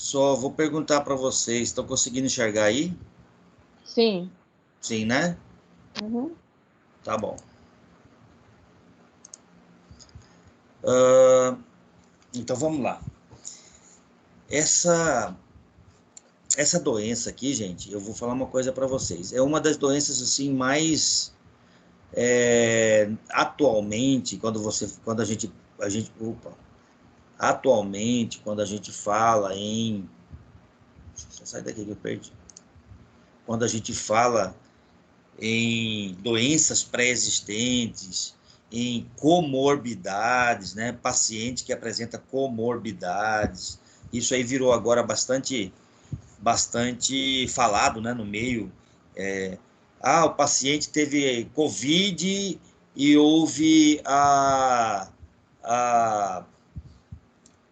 Só vou perguntar para vocês, estão conseguindo enxergar aí? Sim. Sim, né? Uhum. Tá bom. Então vamos lá. Essa doença aqui, gente, eu vou falar uma coisa para vocês. É uma das doenças assim mais atualmente, atualmente, quando a gente fala em, sai daqui que eu perdi. Quando a gente fala em doenças pré-existentes, em comorbidades, né? Paciente que apresenta comorbidades. Isso aí virou agora bastante falado, né, no meio. O paciente teve Covid e houve a,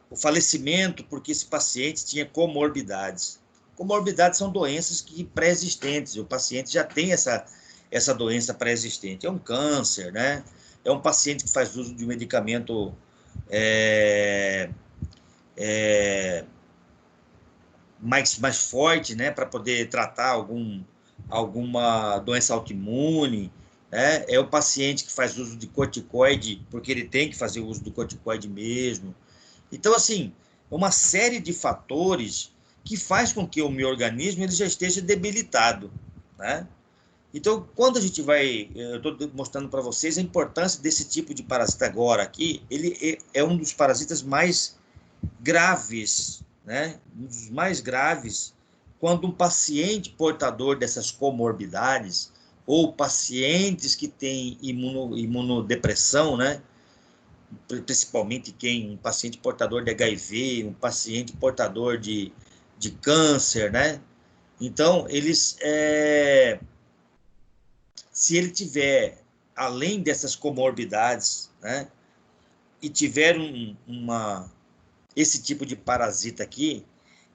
o falecimento porque esse paciente tinha comorbidades. Comorbidades são doenças que pré-existentes, o paciente já tem essa doença pré-existente. É um câncer, né? É um paciente que faz uso de um medicamento é, é, mais forte, né, para poder tratar alguma doença autoimune, né? É o paciente que faz uso de corticoide, porque ele tem que fazer uso do corticoide mesmo. Então, assim, uma série de fatores que faz com que o meu organismo ele já esteja debilitado, né? Então, quando a gente vai, eu estou mostrando para vocês a importância desse tipo de parasita agora aqui, ele é um dos parasitas mais graves, né? Um dos mais graves, quando um paciente portador dessas comorbidades, ou pacientes que têm imunodepressão, né? Principalmente um paciente portador de HIV, um paciente portador de câncer, né? Então, se ele tiver, além dessas comorbidades, né? E tiver esse tipo de parasita aqui,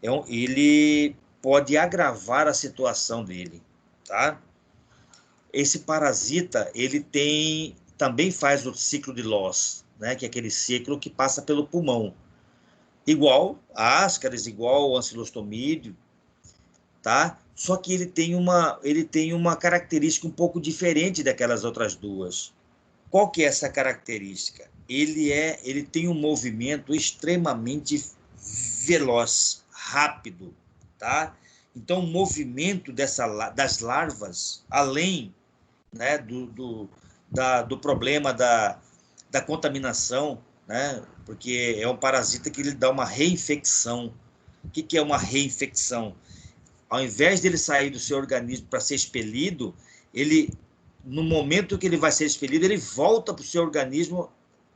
ele pode agravar a situação dele, tá? Esse parasita, ele também faz o ciclo de Loss, né? Que é aquele ciclo que passa pelo pulmão. Igual a ascaris, igual o ancilostomídeo, tá? Só que ele tem uma característica um pouco diferente daquelas outras duas. Qual que é essa característica? Ele tem um movimento extremamente veloz, rápido, tá? Então, o movimento das larvas, além, né, do problema da contaminação, né? Porque é um parasita que ele dá uma reinfecção. O que é uma reinfecção? Ao invés dele sair do seu organismo para ser expelido, ele, no momento que ele vai ser expelido, ele volta para o seu organismo,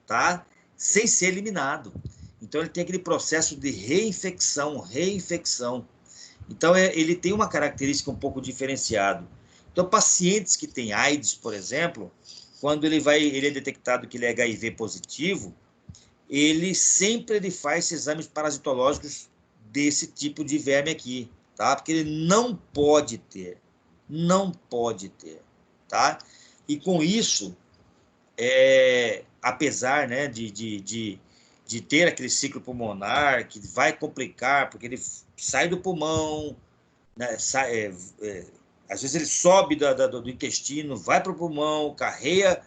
tá? Sem ser eliminado. Então ele tem aquele processo de reinfecção. Então ele tem uma característica um pouco diferenciada. Então pacientes que têm AIDS, por exemplo, quando ele é detectado que ele é HIV positivo, ele faz exames parasitológicos desse tipo de verme aqui, tá? Porque ele não pode ter, tá? E com isso, apesar, né, de ter aquele ciclo pulmonar que vai complicar, porque ele sai do pulmão, né, às vezes ele sobe do intestino, vai para o pulmão, carreia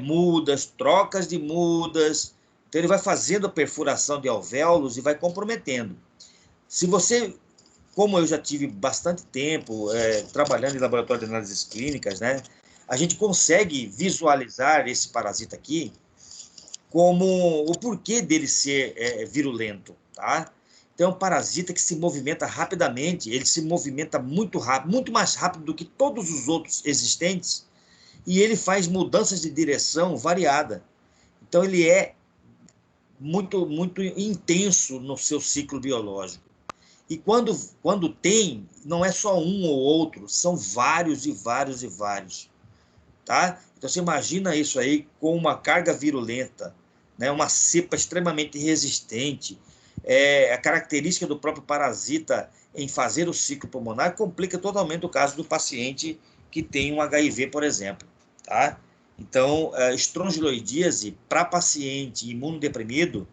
mudas, trocas de mudas, então ele vai fazendo a perfuração de alvéolos e vai comprometendo. Se você, como eu já tive bastante tempo trabalhando em laboratório de análises clínicas, né, a gente consegue visualizar esse parasita aqui como o porquê dele ser virulento, tá? Então, é um parasita que se movimenta rapidamente, ele se movimenta muito rápido, muito mais rápido do que todos os outros existentes, e ele faz mudanças de direção variada. Então, ele é muito, muito intenso no seu ciclo biológico. E quando tem, não é só um ou outro, são vários e vários e vários. Tá? Então você imagina isso aí com uma carga virulenta, né? Uma cepa extremamente resistente. A característica do próprio parasita em fazer o ciclo pulmonar complica totalmente o caso do paciente que tem um HIV, por exemplo. Tá? Então, estrongiloidíase para paciente imunodeprimido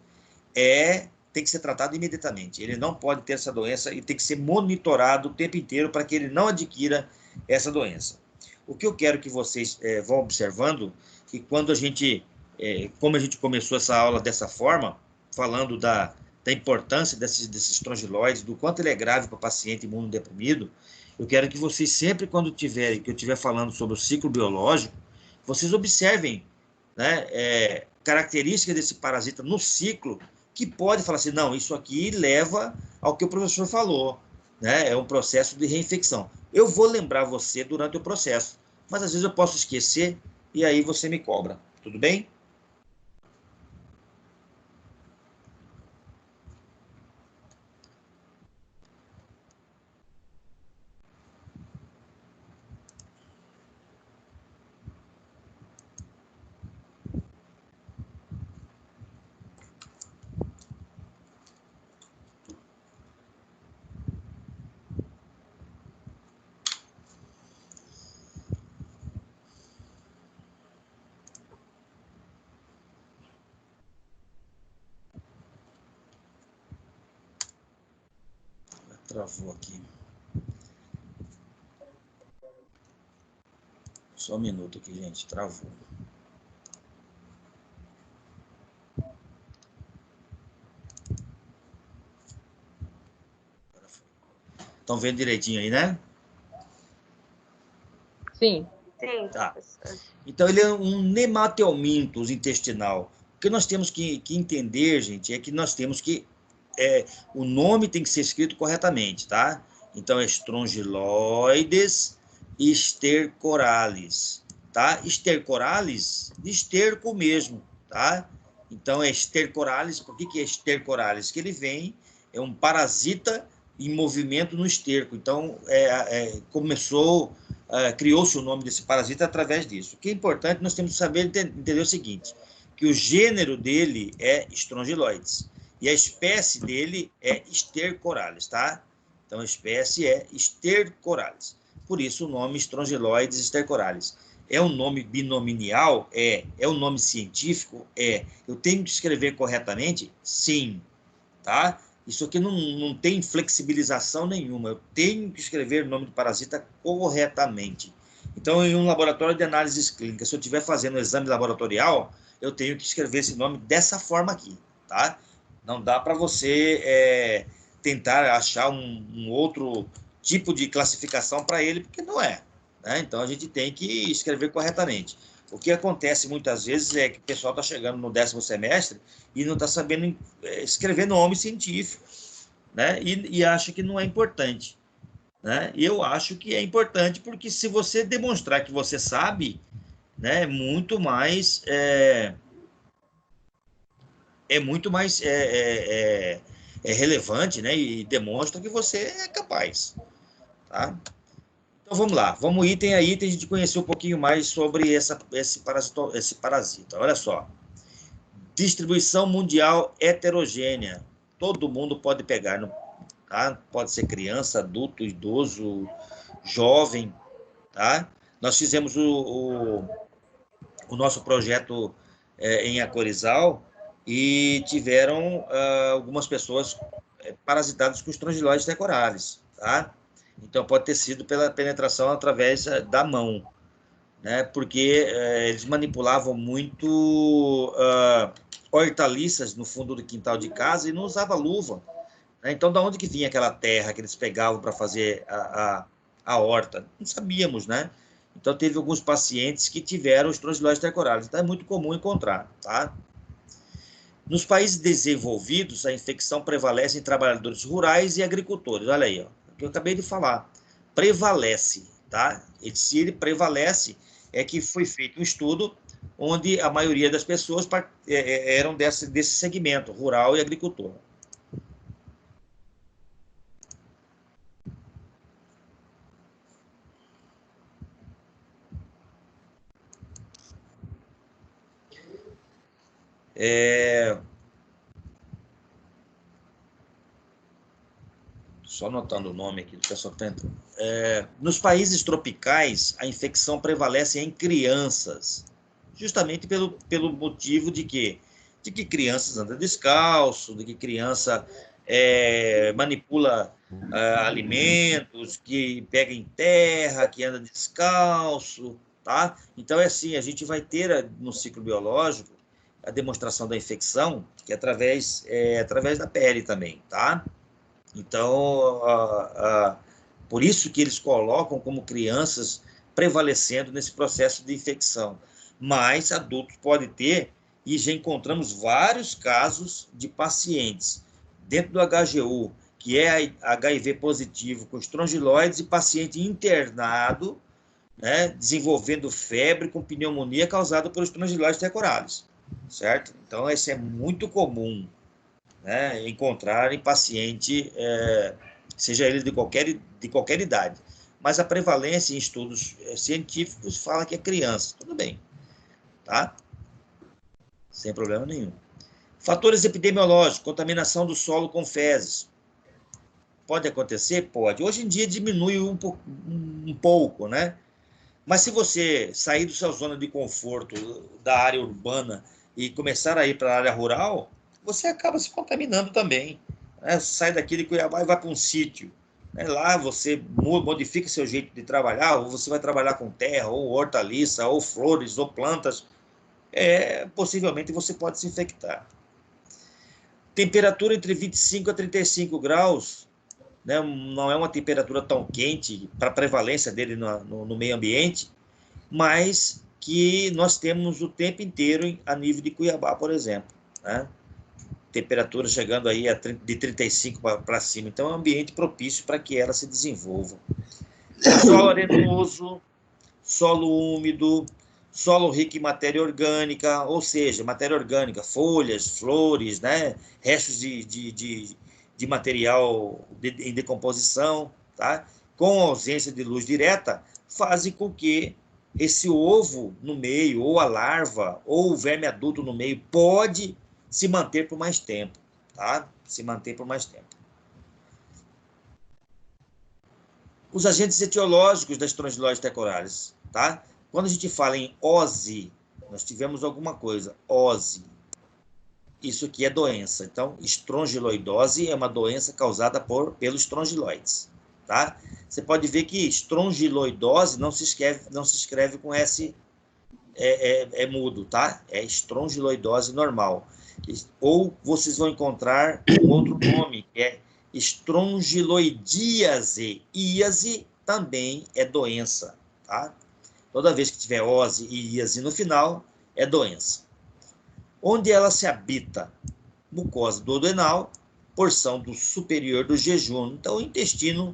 é tem que ser tratado imediatamente. Ele não pode ter essa doença e tem que ser monitorado o tempo inteiro para que ele não adquira essa doença. O que eu quero que vocês vão observando, que quando a gente, como a gente começou essa aula dessa forma, falando da importância desses estrongiloides, do quanto ele é grave para o paciente imunodeprimido, eu quero que vocês sempre, quando que eu estiver falando sobre o ciclo biológico, vocês observem, né, características desse parasita no ciclo, que pode falar assim, não, isso aqui leva ao que o professor falou, né? É um processo de reinfecção. Eu vou lembrar você durante o processo, mas às vezes eu posso esquecer e aí você me cobra. Tudo bem? Travou aqui. Só um minuto aqui, gente. Travou. Estão vendo direitinho aí, né? Sim. Sim, Tá. professor. Então, ele é um nematelmintos intestinal. O que nós temos que entender, gente, é que nós temos que... o nome tem que ser escrito corretamente, tá? Então, é Strongyloides stercoralis, tá? Stercoralis, de esterco mesmo, tá? Então, é stercoralis. Por que é stercoralis? Que ele vem, é um parasita em movimento no esterco. Então, criou-se o nome desse parasita através disso. O que é importante, nós temos que saber entender o seguinte, que o gênero dele é Strongyloides e a espécie dele é Stercoralis, tá? Então, a espécie é Stercoralis. Por isso, o nome Strongyloides stercoralis. É um nome binomial? É um nome científico? Eu tenho que escrever corretamente? Sim, tá? Isso aqui não tem flexibilização nenhuma. Eu tenho que escrever o nome do parasita corretamente. Então, em um laboratório de análises clínicas, se eu estiver fazendo um exame laboratorial, eu tenho que escrever esse nome dessa forma aqui, tá? Não dá para você tentar achar um outro tipo de classificação para ele, porque não é, né? Então, a gente tem que escrever corretamente. O que acontece muitas vezes é que o pessoal está chegando no 10º semestre e não está sabendo escrever nome científico, né? E acha que não é importante, né? E eu acho que é importante, porque se você demonstrar que você sabe, né, é muito mais relevante, né? E demonstra que você é capaz, tá? Então vamos lá, vamos item a item, a gente conhecer um pouquinho mais sobre esse parasita. Olha só, distribuição mundial heterogênea, todo mundo pode pegar, tá? Pode ser criança, adulto, idoso, jovem, tá? Nós fizemos o nosso projeto em Acorizal e tiveram algumas pessoas parasitadas com Strongyloides stercoralis, tá? Então, pode ter sido pela penetração através da mão, né? Porque eles manipulavam muito hortaliças no fundo do quintal de casa e não usava luva, né? Então, da onde que vinha aquela terra que eles pegavam para fazer a horta? Não sabíamos, né? Então, teve alguns pacientes que tiveram Strongyloides stercoralis. Então, é muito comum encontrar, tá? Nos países desenvolvidos, a infecção prevalece em trabalhadores rurais e agricultores. Olha aí, ó, o que eu acabei de falar. Prevalece, tá? E se ele prevalece, é que foi feito um estudo onde a maioria das pessoas eram desse segmento, rural e agricultor. Só anotando o nome aqui do pessoal que está entrando. Nos países tropicais, a infecção prevalece em crianças, justamente pelo motivo de que de que crianças andam descalço, de que criança manipula alimentos, que pega em terra, que anda descalço, tá? Então, é assim, a gente vai ter no ciclo biológico a demonstração da infecção, que é através da pele também, tá? Então, por isso que eles colocam como crianças prevalecendo nesse processo de infecção. Mas adultos podem ter, e já encontramos vários casos de pacientes dentro do HGU, que é HIV positivo com estrongiloides, e paciente internado, né, desenvolvendo febre com pneumonia causada por estrongiloides teculares, certo? Então, isso é muito comum, né, encontrar em paciente, seja ele de qualquer idade. Mas a prevalência em estudos científicos fala que é criança. Tudo bem, tá? Sem problema nenhum. Fatores epidemiológicos, contaminação do solo com fezes. Pode acontecer? Pode. Hoje em dia diminui um pouco, né? Mas se você sair da sua zona de conforto da área urbana e começar a ir para a área rural, você acaba se contaminando também, né? Sai daqui de Cuiabá e vai para um sítio, né? Lá você modifica seu jeito de trabalhar, ou você vai trabalhar com terra, ou hortaliça, ou flores, ou plantas. Possivelmente você pode se infectar. Temperatura entre 25 a 35 graus, né? Não é uma temperatura tão quente para a prevalência dele no meio ambiente, mas que nós temos o tempo inteiro a nível de Cuiabá, por exemplo, né? Temperatura chegando aí de 35 para cima. Então, é um ambiente propício para que ela se desenvolva. Solo arenoso, solo úmido, solo rico em matéria orgânica, ou seja, matéria orgânica, folhas, flores, né? Restos de material em decomposição, tá? Com ausência de luz direta, fazem com que esse ovo no meio, ou a larva, ou o verme adulto no meio, pode se manter por mais tempo, tá? Se manter por mais tempo. Os agentes etiológicos das estrongiloides teculares, tá? Quando a gente fala em OSI, nós tivemos alguma coisa, OSI. Isso aqui é doença. Então, estrongiloidose é uma doença causada pelos estrongiloides, tá? Você pode ver que estrongiloidose não se escreve com S mudo, tá? É estrongiloidose normal. Ou vocês vão encontrar um outro nome, que é estrongiloidíase. Íase também é doença, tá? Toda vez que tiver ose e íase no final, é doença. Onde ela se habita? Mucosa duodenal, porção do superior do jejum. Então, o intestino,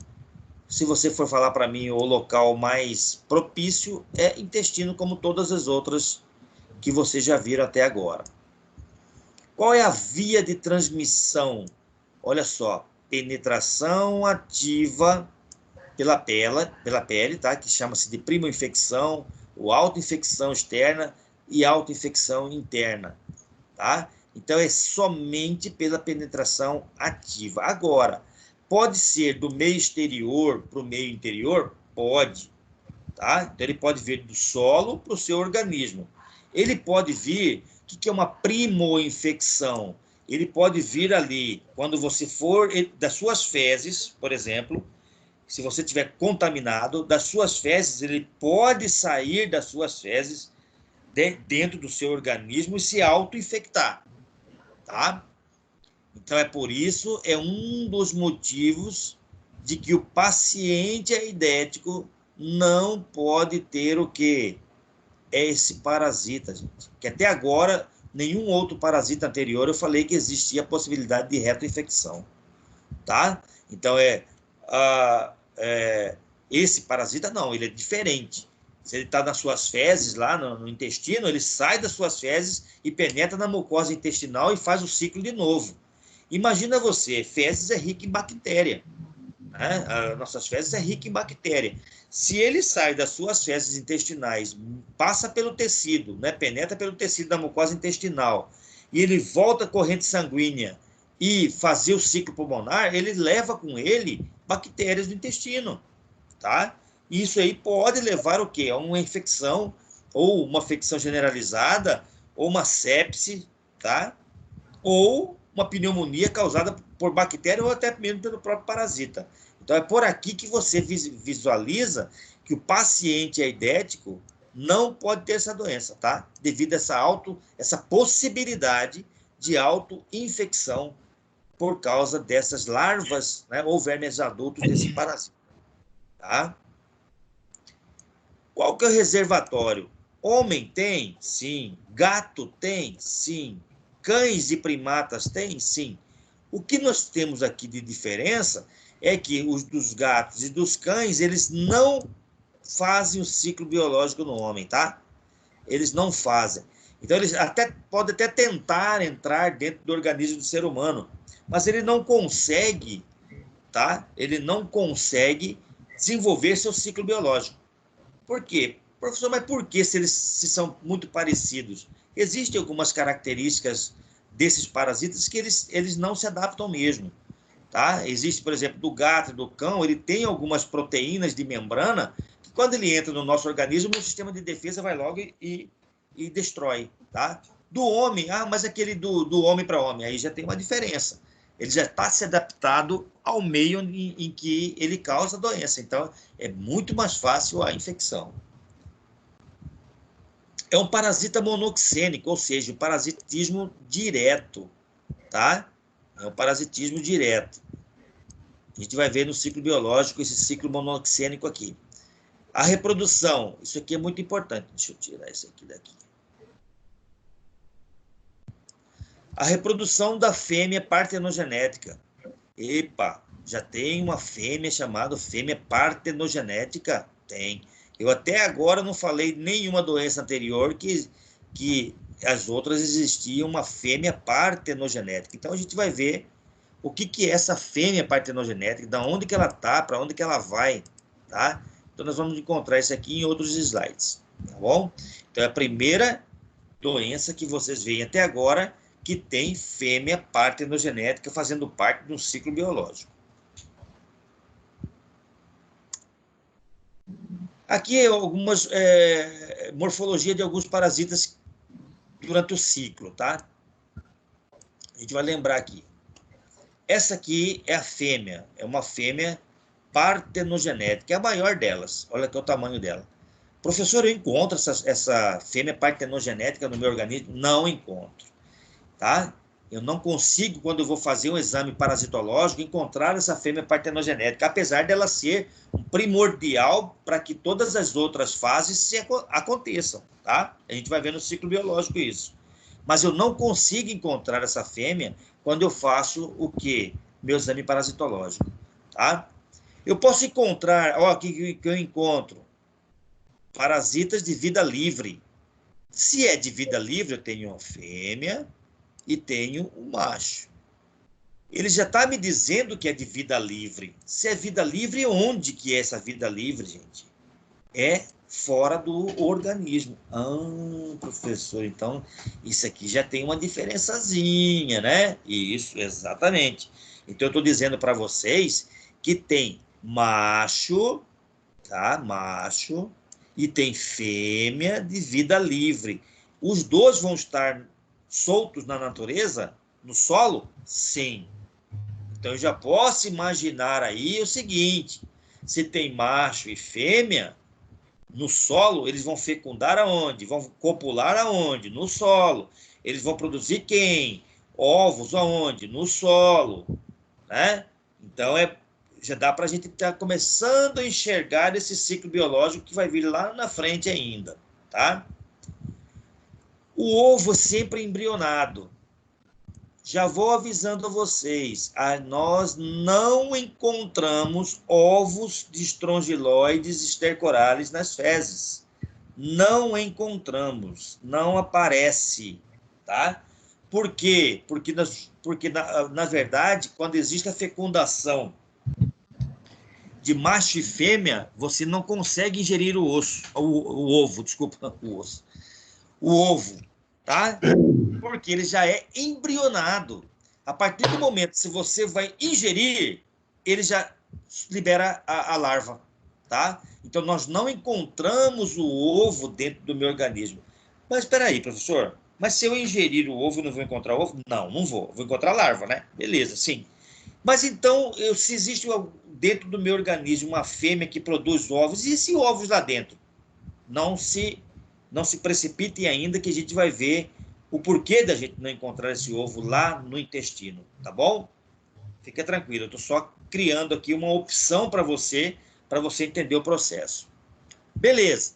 se você for falar para mim, o local mais propício é intestino, como todas as outras que vocês já viram até agora. Qual é a via de transmissão? Olha só, penetração ativa pela pele, tá? Que chama-se de primo-infecção, ou auto-infecção externa e auto-infecção interna, tá? Então, é somente pela penetração ativa. Agora, pode ser do meio exterior para o meio interior? Pode, tá? Então, ele pode vir do solo para o seu organismo. Ele pode vir, o que é uma primo-infecção? Ele pode vir ali, quando você for das suas fezes, por exemplo, se você estiver contaminado, das suas fezes, ele pode sair das suas fezes dentro do seu organismo e se auto-infectar, tá? Então, por isso, é um dos motivos de que o paciente aidético não pode ter o quê? É esse parasita, gente. Que até agora, nenhum outro parasita anterior eu falei que existia a possibilidade de retroinfecção, tá? Então, esse parasita não, ele é diferente. Se ele está nas suas fezes, lá no intestino, ele sai das suas fezes e penetra na mucosa intestinal e faz o ciclo de novo. Imagina você, fezes é rica em bactéria, né? As nossas fezes é rica em bactéria. Se ele sai das suas fezes intestinais, passa pelo tecido, né? Penetra pelo tecido da mucosa intestinal, e ele volta à corrente sanguínea e fazer o ciclo pulmonar, ele leva com ele bactérias do intestino, tá? Isso aí pode levar o quê? A uma infecção, ou uma infecção generalizada, ou uma sepse, tá? ou uma pneumonia causada por bactéria ou até mesmo pelo próprio parasita. Então, é por aqui que você visualiza que o paciente aidético não pode ter essa doença, tá? Devido a essa possibilidade de autoinfecção por causa dessas larvas, né, ou vermes adultos desse parasita, tá? Qual que é o reservatório? Homem tem? Sim. Gato tem? Sim. Cães e primatas tem? Sim. O que nós temos aqui de diferença é que os dos gatos e dos cães, eles não fazem o ciclo biológico no homem, tá? Eles não fazem. Então, eles podem até tentar entrar dentro do organismo do ser humano, mas ele não consegue, tá? Ele não consegue desenvolver seu ciclo biológico. Por quê? Professor, mas por que se são muito parecidos? Existem algumas características desses parasitas que eles não se adaptam mesmo. Tá? Existe, por exemplo, do gato e do cão, ele tem algumas proteínas de membrana que quando ele entra no nosso organismo, o sistema de defesa vai logo e destrói. Tá? Do homem, mas aquele do homem para homem, aí já tem uma diferença. Ele já está se adaptado ao meio em que ele causa a doença. Então, é muito mais fácil a infecção. É um parasita monoxênico, ou seja, um parasitismo direto, tá? É um parasitismo direto. A gente vai ver no ciclo biológico esse ciclo monoxênico aqui. A reprodução, isso aqui é muito importante. Deixa eu tirar isso aqui daqui. A reprodução da fêmea partenogenética. Epa, já tem uma fêmea chamada fêmea partenogenética? Tem. Eu até agora não falei nenhuma doença anterior que as outras existiam uma fêmea partenogenética. Então, a gente vai ver o que é essa fêmea partenogenética, da onde que ela está, para onde que ela vai, tá? Então, nós vamos encontrar isso aqui em outros slides, tá bom? Então, é a primeira doença que vocês veem até agora que tem fêmea partenogenética fazendo parte de um ciclo biológico. Aqui é algumas morfologia de alguns parasitas durante o ciclo, tá? A gente vai lembrar aqui. Essa aqui é a fêmea, é uma fêmea partenogenética, é a maior delas. Olha aqui o tamanho dela. Professor, eu encontro essa fêmea partenogenética no meu organismo? Não encontro, tá? Eu não consigo, quando eu vou fazer um exame parasitológico, encontrar essa fêmea partenogenética, apesar dela ser um primordial para que todas as outras fases aconteçam, tá? A gente vai ver no ciclo biológico isso. Mas eu não consigo encontrar essa fêmea quando eu faço o quê? Meu exame parasitológico, tá? Eu posso encontrar, ó, aqui que eu encontro, parasitas de vida livre. Se é de vida livre, eu tenho uma fêmea e tenho um macho. Ele já está me dizendo que é de vida livre. Se é vida livre, onde que é essa vida livre, gente? É fora do organismo. Professor, então isso aqui já tem uma diferençazinha, né? Isso, exatamente. Então eu estou dizendo para vocês que tem macho, tá? Macho, e tem fêmea de vida livre. Os dois vão estar soltos na natureza, no solo? Sim. Então eu já posso imaginar aí o seguinte: se tem macho e fêmea, no solo, eles vão fecundar aonde? Vão copular aonde? No solo. Eles vão produzir quem? Ovos aonde? No solo. Né? Então, já dá para a gente estar começando a enxergar esse ciclo biológico que vai vir lá na frente ainda. Tá? O ovo é sempre embrionado. Já vou avisando a vocês, nós não encontramos ovos de estrongiloides estercorales nas fezes. Não encontramos, não aparece, tá? Por quê? Porque na verdade, quando existe a fecundação de macho e fêmea, você não consegue ingerir o ovo, desculpa, o ovo, tá? Porque ele já é embrionado. A partir do momento que você vai ingerir, ele já libera a larva, tá? Então, nós não encontramos o ovo dentro do meu organismo. Mas espera aí, professor. Mas se eu ingerir o ovo, não vou encontrar ovo? Não, não vou. Vou encontrar larva, né? Beleza, sim. Mas então, se existe dentro do meu organismo uma fêmea que produz ovos, e se ovos lá dentro? Não se precipitem ainda, que a gente vai ver o porquê da gente não encontrar esse ovo lá no intestino, tá bom? Fica tranquilo, eu estou só criando aqui uma opção para você entender o processo. Beleza.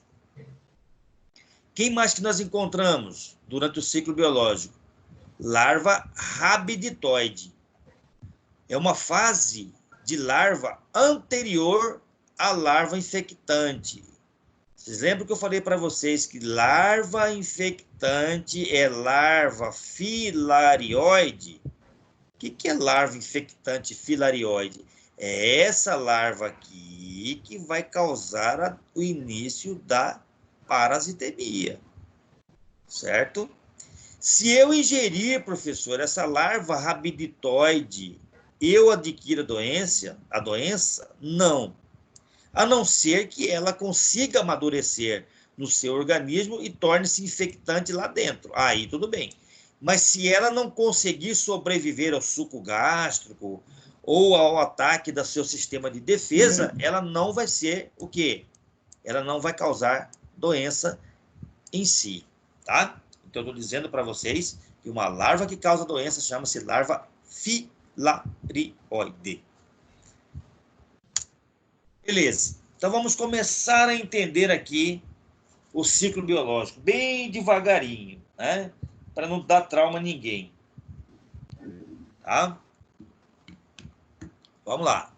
Quem mais que nós encontramos durante o ciclo biológico? Larva rabiditoide. É uma fase de larva anterior à larva infectante. Vocês lembram que eu falei para vocês que larva infectante é larva filarioide? O que é larva infectante filarioide? É essa larva aqui que vai causar o início da parasitemia, certo? Se eu ingerir, professor, essa larva rabiditoide, eu adquiro a doença? Não. A não ser que ela consiga amadurecer no seu organismo e torne-se infectante lá dentro. Aí tudo bem. Mas se ela não conseguir sobreviver ao suco gástrico ou ao ataque do seu sistema de defesa, ela não vai ser o quê? Ela não vai causar doença em si, tá? Então, eu estou dizendo para vocês que uma larva que causa doença chama-se larva filarioide. Beleza. Então, vamos começar a entender aqui o ciclo biológico, bem devagarinho, né? Para não dar trauma a ninguém. Tá? Vamos lá.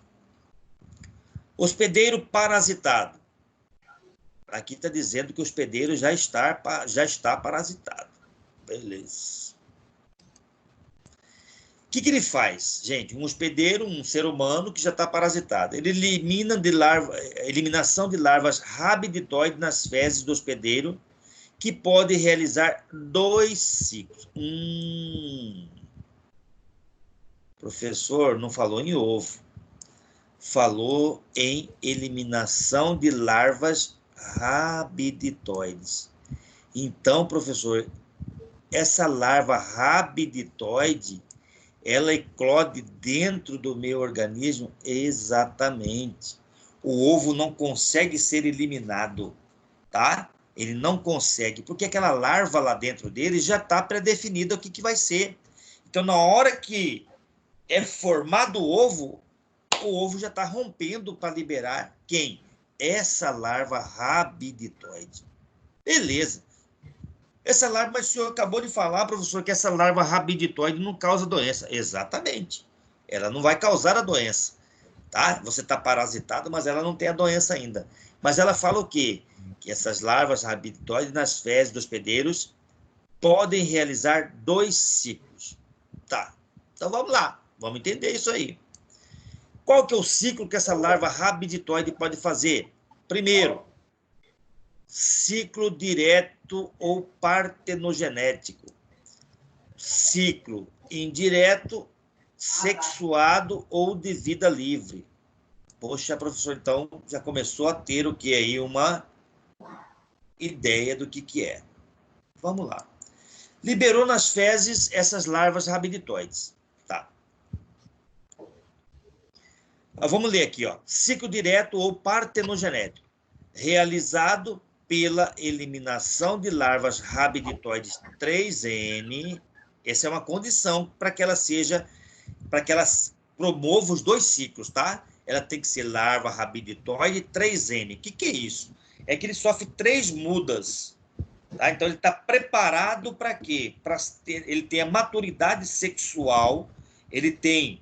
Hospedeiro parasitado. Aqui está dizendo que o hospedeiro já está parasitado. Beleza. O que ele faz, gente? Um hospedeiro, um ser humano que já está parasitado. Ele eliminação de larvas rabiditoides nas fezes do hospedeiro, que pode realizar 2 ciclos. Professor, não falou em ovo. Falou em eliminação de larvas rabiditoides. Então, professor, essa larva rabiditoide, ela eclode dentro do meu organismo? Exatamente. O ovo não consegue ser eliminado, tá? Ele não consegue, porque aquela larva lá dentro dele já está pré-definida o que vai ser. Então, na hora que é formado o ovo já está rompendo para liberar quem? Essa larva rabiditoide. Beleza. Essa larva, mas o senhor acabou de falar, professor, que essa larva rabiditoide não causa doença. Exatamente. Ela não vai causar a doença, tá? Você está parasitado, mas ela não tem a doença ainda. Mas ela fala o quê? Que essas larvas rabiditoides nas fezes dos hospedeiros podem realizar 2 ciclos. Tá. Então vamos lá. Vamos entender isso aí. Qual que é o ciclo que essa larva rabiditoide pode fazer? Primeiro, ciclo direto ou partenogenético. Ciclo indireto, sexuado ou de vida livre. Poxa, professor, então já começou a ter o que aí? Uma ideia do que é. Vamos lá. Liberou nas fezes essas larvas rabiditoides. Tá. Vamos ler aqui, ó. Ciclo direto ou partenogenético, realizado pela eliminação de larvas rabiditoides 3N. Essa é uma condição para que ela promova os 2 ciclos, tá? Ela tem que ser larva rabiditoide 3N. O que é isso? É que ele sofre 3 mudas. Tá? Então, ele está preparado para quê? Ele tem a maturidade sexual, ele tem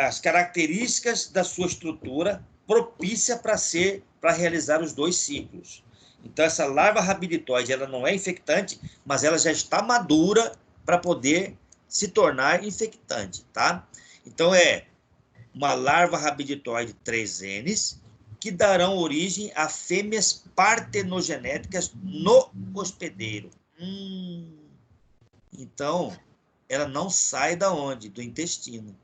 as características da sua estrutura propícia para realizar os 2 ciclos. Então, essa larva rabiditoide, ela não é infectante, mas ela já está madura para poder se tornar infectante, tá? Então, é uma larva rabiditoide 3N que darão origem a fêmeas partenogenéticas no hospedeiro. Então, ela não sai da onde? Do intestino.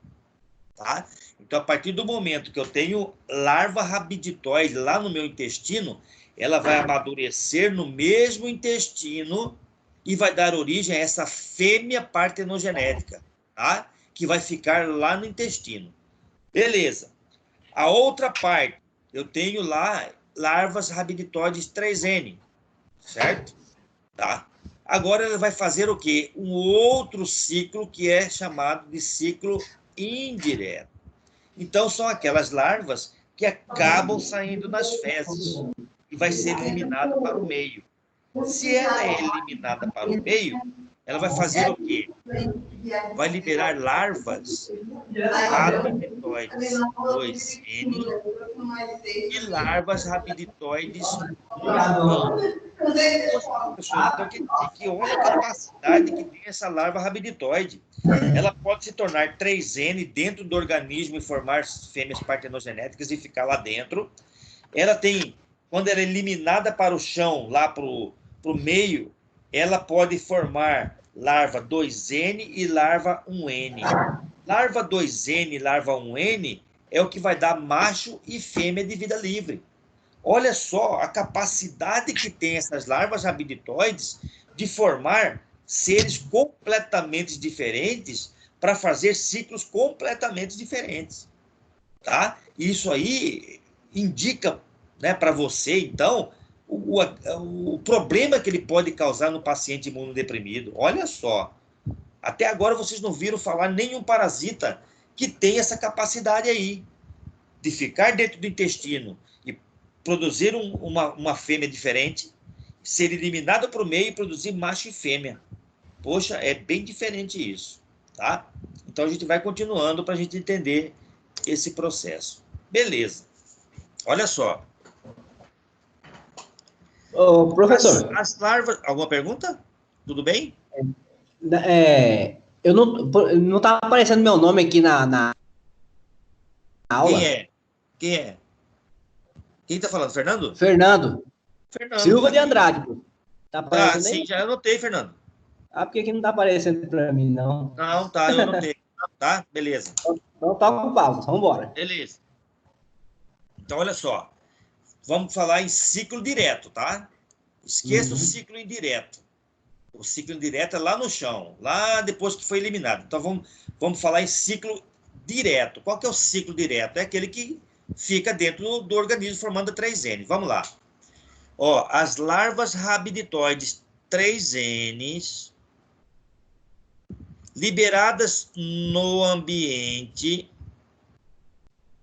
Tá? Então, a partir do momento que eu tenho larva rabiditoide lá no meu intestino, ela vai amadurecer no mesmo intestino e vai dar origem a essa fêmea partenogenética, tá? Que vai ficar lá no intestino. Beleza. A outra parte, eu tenho lá larvas rabiditoides 3N, certo? Tá? Agora ela vai fazer o quê? Um outro ciclo que é chamado de ciclo indireto. Então, são aquelas larvas que acabam saindo nas fezes e vai ser eliminada para o meio. Se ela é eliminada para o meio, ela vai fazer o quê? Vai liberar larvas rabiditoides 2N e larvas rabiditoides 1N. Poxa, então, que olha a capacidade que tem essa larva rabiditoide. Ela pode se tornar 3N dentro do organismo e formar fêmeas partenogenéticas e ficar lá dentro. Ela tem, quando ela é eliminada para o chão, lá para o meio, ela pode formar larva 2N e larva 1N. Larva 2N e larva 1N é o que vai dar macho e fêmea de vida livre. Olha só a capacidade que tem essas larvas rabiditoides de formar seres completamente diferentes para fazer ciclos completamente diferentes. Tá? Isso aí indica, né, para você, então, o problema que ele pode causar no paciente imunodeprimido. Olha só, até agora vocês não viram falar nenhum parasita que tem essa capacidade aí, de ficar dentro do intestino e produzir uma fêmea diferente, ser eliminado para o meio e produzir macho e fêmea. Poxa, é bem diferente isso, tá? Então a gente vai continuando para a gente entender esse processo. Beleza. Olha só. Ô, professor. As larvas... Alguma pergunta? Tudo bem? Eu não tá aparecendo meu nome aqui na aula. Quem é? Quem é? Quem está falando? Fernando? Fernando. Fernando. Silva de Andrade, pô. Tá aparecendo sim, aí? já anotei, Fernando. Ah, por que não tá aparecendo para mim, não? Não, tá, eu anotei. Tá, beleza. Então toca o pau, vamos embora. Beleza. Então, olha só. Vamos falar em ciclo direto, tá? Esqueça o ciclo indireto. O ciclo indireto é lá no chão, lá depois que foi eliminado. Então, vamos falar em ciclo direto. Qual que é o ciclo direto? É aquele que fica dentro do organismo formando 3N. Vamos lá. Ó, as larvas rabiditoides 3Ns liberadas no ambiente,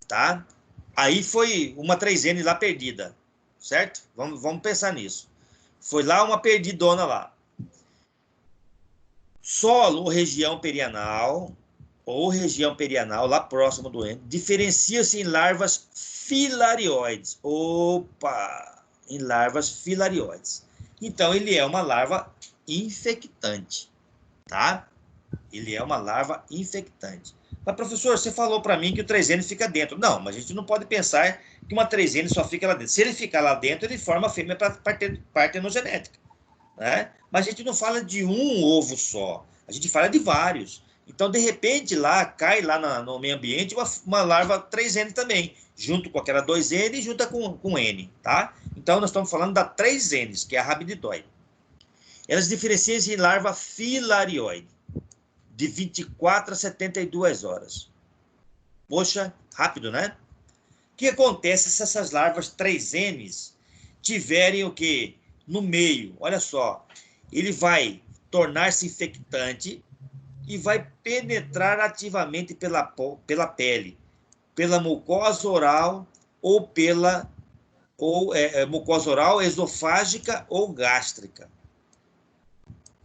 tá? Aí foi uma 3N lá perdida, certo? Vamos pensar nisso. Foi lá uma perdidona lá. Solo ou região perianal, lá próximo do endo, diferencia-se em larvas filarioides. Opa! Em larvas filarioides. Então, ele é uma larva infectante, tá? Ele é uma larva infectante. Mas, professor, você falou para mim que o 3N fica dentro. Não, mas a gente não pode pensar que uma 3N só fica lá dentro. Se ele ficar lá dentro, ele forma a fêmea partenogenética, né? Mas a gente não fala de um ovo só. A gente fala de vários. Então, de repente, lá cai lá no meio ambiente uma larva 3N também, junto com aquela 2N e junto com N, tá? Então, nós estamos falando da 3Ns, que é a rabiditoide. Elas diferenciam-se em larva filarioide, de 24 a 72 horas. Poxa, rápido, né? O que acontece se essas larvas 3Ns tiverem o quê? No meio, olha só, ele vai tornar-se infectante e vai penetrar ativamente pela pele, pela mucosa oral mucosa oral, esofágica ou gástrica.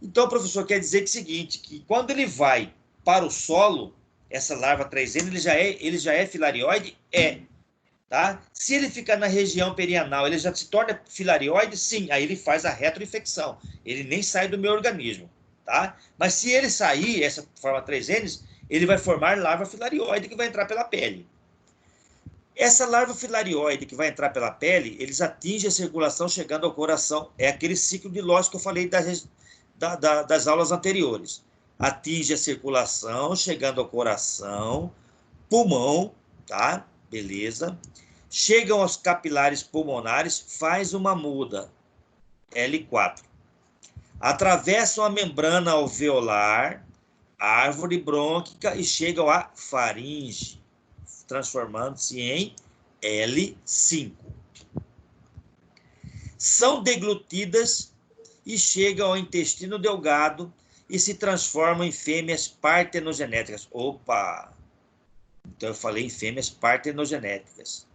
Então, professor, quer dizer que é o seguinte, que quando ele vai para o solo, essa larva 3N, ele já é filarioide? É. Tá? Se ele ficar na região perianal, ele já se torna filarioide? Sim, aí ele faz a retroinfecção. Ele nem sai do meu organismo. Tá? Mas se ele sair, essa forma 3N, ele vai formar larva filarioide que vai entrar pela pele. Essa larva filarioide que vai entrar pela pele, eles atingem a circulação chegando ao coração. É aquele ciclo de Loss que eu falei das aulas anteriores. Atinge a circulação, chegando ao coração, pulmão, tá? Beleza. Chegam aos capilares pulmonares, faz uma muda, L4. atravessam a membrana alveolar, árvore brônquica e chegam à faringe, transformando-se em L5. São deglutidas e chegam ao intestino delgado e se transformam em fêmeas partenogenéticas. Opa! Então eu falei em fêmeas partenogenéticas,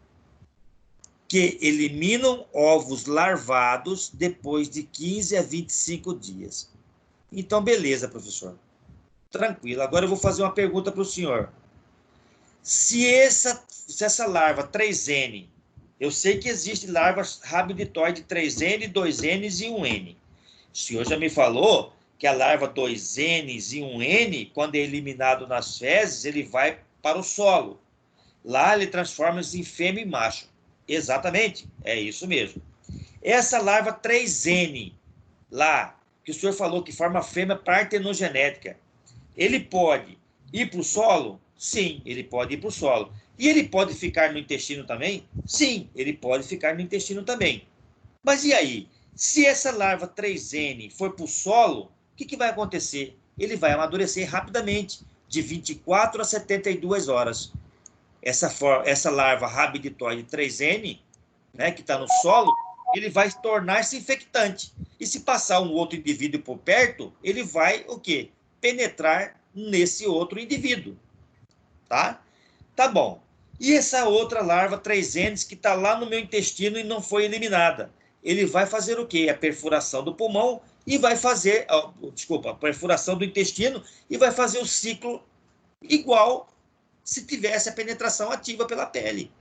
que eliminam ovos larvados depois de 15 a 25 dias. Então, beleza, professor. Tranquilo. Agora eu vou fazer uma pergunta para o senhor. Se essa larva 3N, eu sei que existe larvas rabiditoide 3N, 2N e 1N. O senhor já me falou que a larva 2N e 1N, quando é eliminado nas fezes, ele vai para o solo. Lá ele transforma-se em fêmea e macho. Exatamente, é isso mesmo. Essa larva 3N, lá, que o senhor falou que forma fêmea partenogenética, ele pode ir para o solo? Sim, ele pode ir para o solo. E ele pode ficar no intestino também? Sim, ele pode ficar no intestino também. Mas e aí? Se essa larva 3N for para o solo, o que vai acontecer? Ele vai amadurecer rapidamente, de 24 a 72 horas. Essa larva rabiditoide 3N, né, que está no solo, ele vai tornar-se infectante. E se passar um outro indivíduo por perto, ele vai o quê? Penetrar nesse outro indivíduo. Tá? Tá bom. E essa outra larva 3N que está lá no meu intestino e não foi eliminada? Ele vai fazer o quê? A perfuração do pulmão e vai fazer, a perfuração do intestino e vai fazer o ciclo igual se tivesse a penetração ativa pela pele.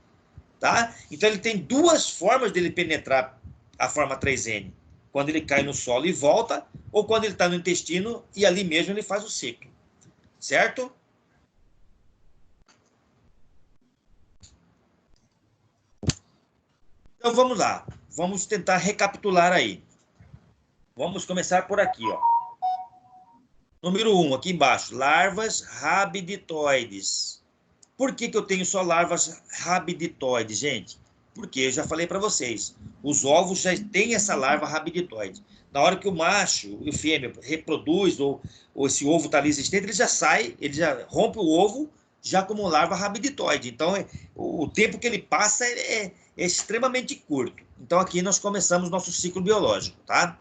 Tá? Então, ele tem duas formas dele penetrar a forma 3N. Quando ele cai no solo e volta, ou quando ele está no intestino e ali mesmo ele faz o ciclo. Certo? Então, vamos lá. Vamos tentar recapitular aí. Vamos começar por aqui, ó. Número 1, aqui embaixo. Larvas rabiditoides. Por que eu tenho só larvas rabiditoides, gente? Porque eu já falei para vocês, os ovos já têm essa larva rabiditoide. Na hora que o macho e o fêmea reproduz, ou esse ovo está ali existente, ele já sai, ele já rompe o ovo já como larva rabiditoide. Então, o tempo que ele passa é extremamente curto. Então, aqui nós começamos nosso ciclo biológico, tá?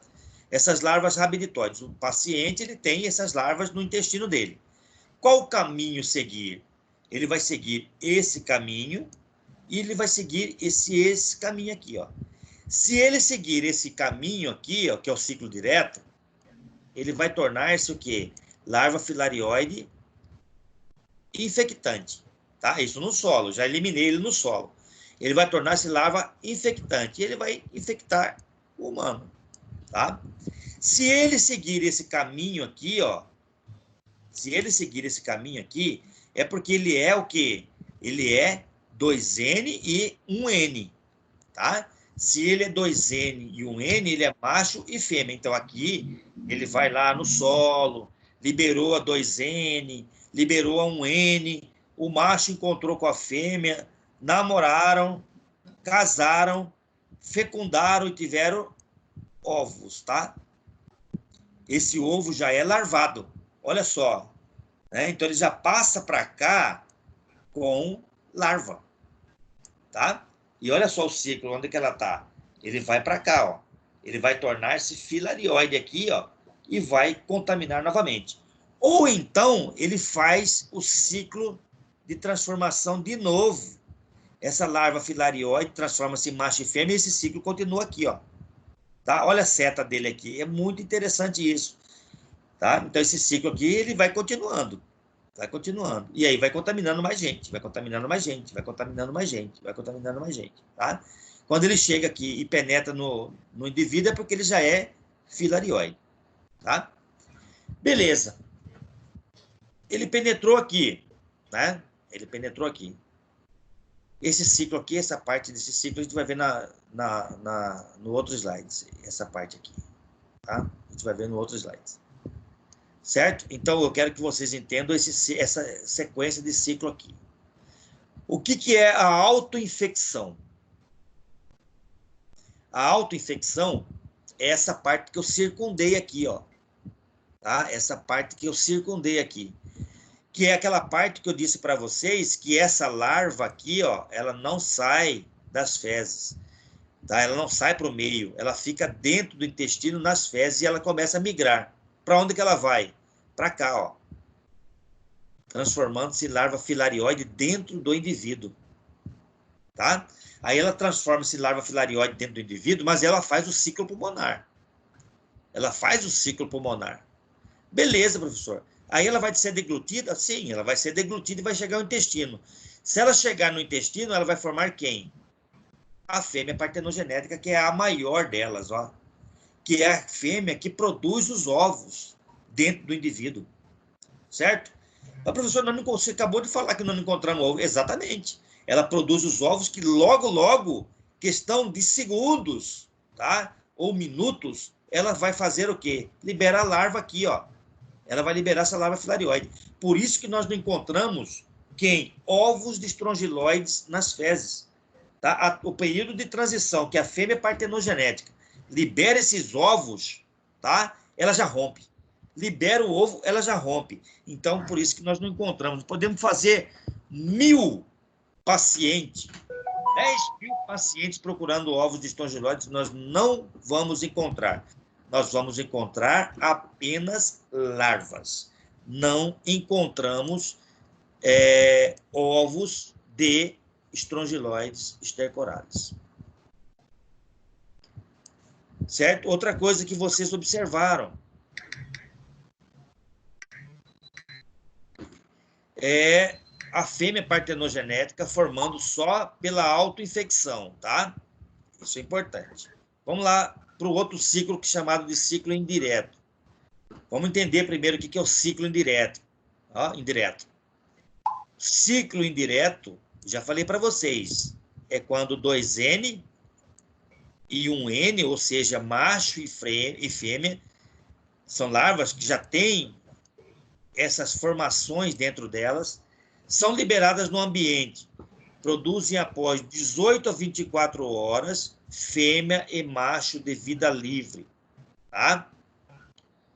Essas larvas rabiditoides. O paciente, ele tem essas larvas no intestino dele. Qual o caminho seguir? Ele vai seguir esse caminho e ele vai seguir esse caminho aqui, ó. Se ele seguir esse caminho aqui, ó, que é o ciclo direto, ele vai tornar-se o quê? Larva filarioide infectante, tá? Isso no solo, já eliminei ele no solo. Ele vai tornar-se larva infectante e ele vai infectar o humano, tá? Se ele seguir esse caminho aqui, ó, se ele seguir esse caminho aqui, é porque ele é o quê? Ele é 2N e 1N, tá? Se ele é 2N e 1N, ele é macho e fêmea. Então, aqui, ele vai lá no solo, liberou a 2N, liberou a 1N, o macho encontrou com a fêmea, namoraram, casaram, fecundaram e tiveram ovos, tá? Esse ovo já é larvado. Olha só, né? Então, ele já passa para cá com larva, tá? E olha só o ciclo, onde que ela tá? Ele vai para cá, ó. Ele vai tornar-se filarioide aqui, ó, e vai contaminar novamente. Ou então, ele faz o ciclo de transformação de novo. Essa larva filarioide transforma-se em macho e fêmea e esse ciclo continua aqui, ó. Tá? Olha a seta dele aqui. É muito interessante isso. Tá? Então, esse ciclo aqui, ele vai continuando. Vai continuando. E aí vai contaminando mais gente, vai contaminando mais gente, vai contaminando mais gente, vai contaminando mais gente, tá? Quando ele chega aqui e penetra no indivíduo, é porque ele já é filarioide, tá? Beleza. Ele penetrou aqui, né? Ele penetrou aqui. Esse ciclo aqui, essa parte desse ciclo, a gente vai ver no outro slide. Essa parte aqui, tá? A gente vai ver no outro slide. Certo? Então, eu quero que vocês entendam essa sequência de ciclo aqui. O que é a autoinfecção? A autoinfecção é essa parte que eu circundei aqui, ó. Tá? Essa parte que eu circundei aqui. Que é aquela parte que eu disse para vocês que essa larva aqui, ó, ela não sai das fezes. Tá? Ela não sai para o meio. Ela fica dentro do intestino, nas fezes, e ela começa a migrar. Para onde que ela vai? Para cá, ó. Transformando-se em larva filarioide dentro do indivíduo. Tá? Aí ela transforma-se em larva filarioide dentro do indivíduo, mas ela faz o ciclo pulmonar. Ela faz o ciclo pulmonar. Beleza, professor. Aí ela vai ser deglutida? Sim, ela vai ser deglutida e vai chegar ao intestino. Se ela chegar no intestino, ela vai formar quem? A fêmea partenogenética, que é a maior delas, ó. Que é a fêmea que produz os ovos dentro do indivíduo. Certo? Mas, professor, você acabou de falar que não encontramos ovo. Exatamente. Ela produz os ovos que logo, questão de segundos, tá? Ou minutos, ela vai fazer o quê? Liberar a larva aqui, ó. Ela vai liberar essa larva filarioide. Por isso que nós não encontramos quem? Ovos de estrongiloides nas fezes. Tá? O período de transição que a fêmea partenogenética libera esses ovos, tá? Ela já rompe. Libera o ovo, ela já rompe. Então, por isso que nós não encontramos. Podemos fazer 1000 pacientes, 10.000 pacientes procurando ovos de estrongiloides, nós não vamos encontrar. Nós vamos encontrar apenas larvas. Não encontramos ovos de estrongiloides estercorados. Certo? Outra coisa que vocês observaram é a fêmea partenogenética formando só pela autoinfecção, tá? Isso é importante. Vamos lá para o outro ciclo que é chamado de ciclo indireto. Vamos entender primeiro o que é o ciclo indireto. Ó, indireto. Ciclo indireto, já falei para vocês, é quando 2N e 1N, ou seja, macho e fêmea, são larvas que já têm essas formações dentro delas, são liberadas no ambiente, produzem após 18 a 24 horas, fêmea e macho de vida livre. Tá?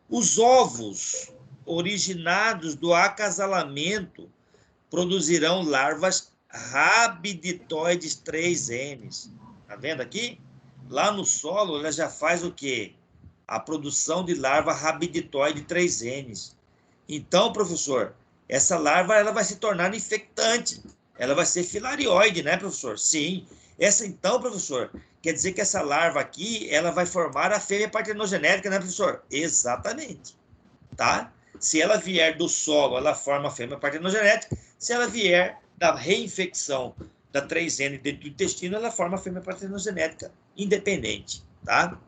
Os ovos originados do acasalamento produzirão larvas rabiditoides 3Ns. Tá vendo aqui? Lá no solo, ela já faz o quê? A produção de larva rabiditoide 3Ns. Então, professor, essa larva ela vai se tornar infectante. Ela vai ser filarioide, né, professor? Sim. Essa, então, professor, quer dizer que essa larva aqui, ela vai formar a fêmea partenogenética, né, professor? Exatamente. Tá? Se ela vier do solo, ela forma a fêmea partenogenética. Se ela vier da reinfecção da 3N dentro do intestino, ela forma a fêmea partenogenética independente, tá?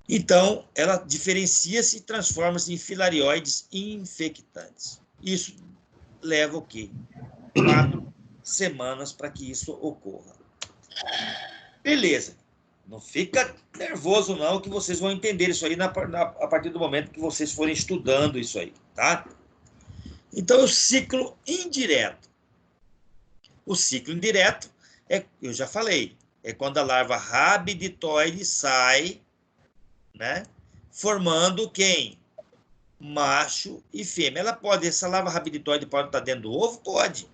Então, ela diferencia-se e transforma-se em filarioides infectantes. Isso leva o quê? 4 semanas para que isso ocorra. Beleza. Não fica nervoso, não, que vocês vão entender isso aí a partir do momento que vocês forem estudando isso aí, tá? Então, o ciclo indireto. O ciclo indireto, eu já falei, é quando a larva rabiditoide sai, né, formando quem? Macho e fêmea. Essa larva rabiditoide pode estar dentro do ovo? Pode,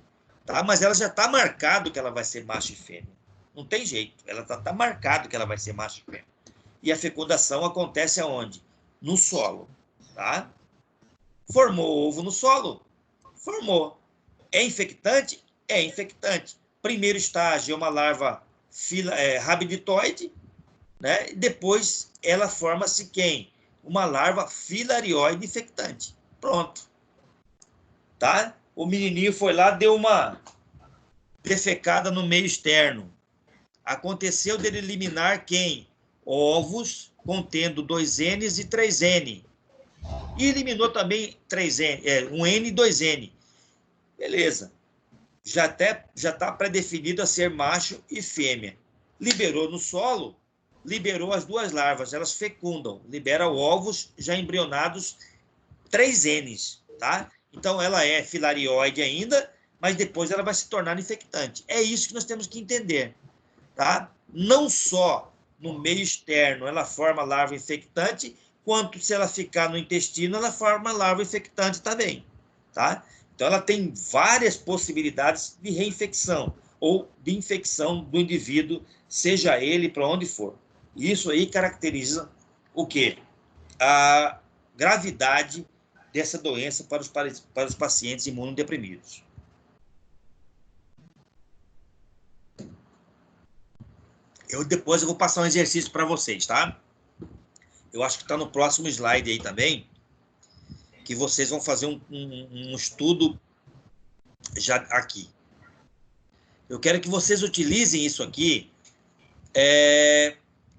tá? Mas ela já está marcado que ela vai ser macho e fêmea. Não tem jeito, ela está marcado que ela vai ser macho e fêmea. E a fecundação acontece aonde? No solo, tá? Formou ovo no solo? Formou. É infectante? É infectante. Primeiro estágio é uma larva rabiditoide, né? E depois ela forma-se quem? Uma larva filarioide infectante. Pronto. Tá? O menininho foi lá, deu uma defecada no meio externo. Aconteceu dele eliminar quem? Ovos contendo 2Ns e 3N. E eliminou também 3N, 1N e 2N. Beleza. Já está pré-definido a ser macho e fêmea. Liberou no solo, liberou as duas larvas, elas fecundam, libera ovos já embrionados 3Ns, tá? Então ela é filarioide ainda, mas depois ela vai se tornar infectante. É isso que nós temos que entender, tá? Não só no meio externo, ela forma larva infectante, quanto se ela ficar no intestino, ela forma larva infectante também, tá? Então, ela tem várias possibilidades de reinfecção ou de infecção do indivíduo, seja ele para onde for. Isso aí caracteriza o quê? A gravidade dessa doença para os pacientes imunodeprimidos. Depois eu vou passar um exercício para vocês, tá? Eu acho que está no próximo slide aí também, que vocês vão fazer um estudo já aqui. Eu quero que vocês utilizem isso aqui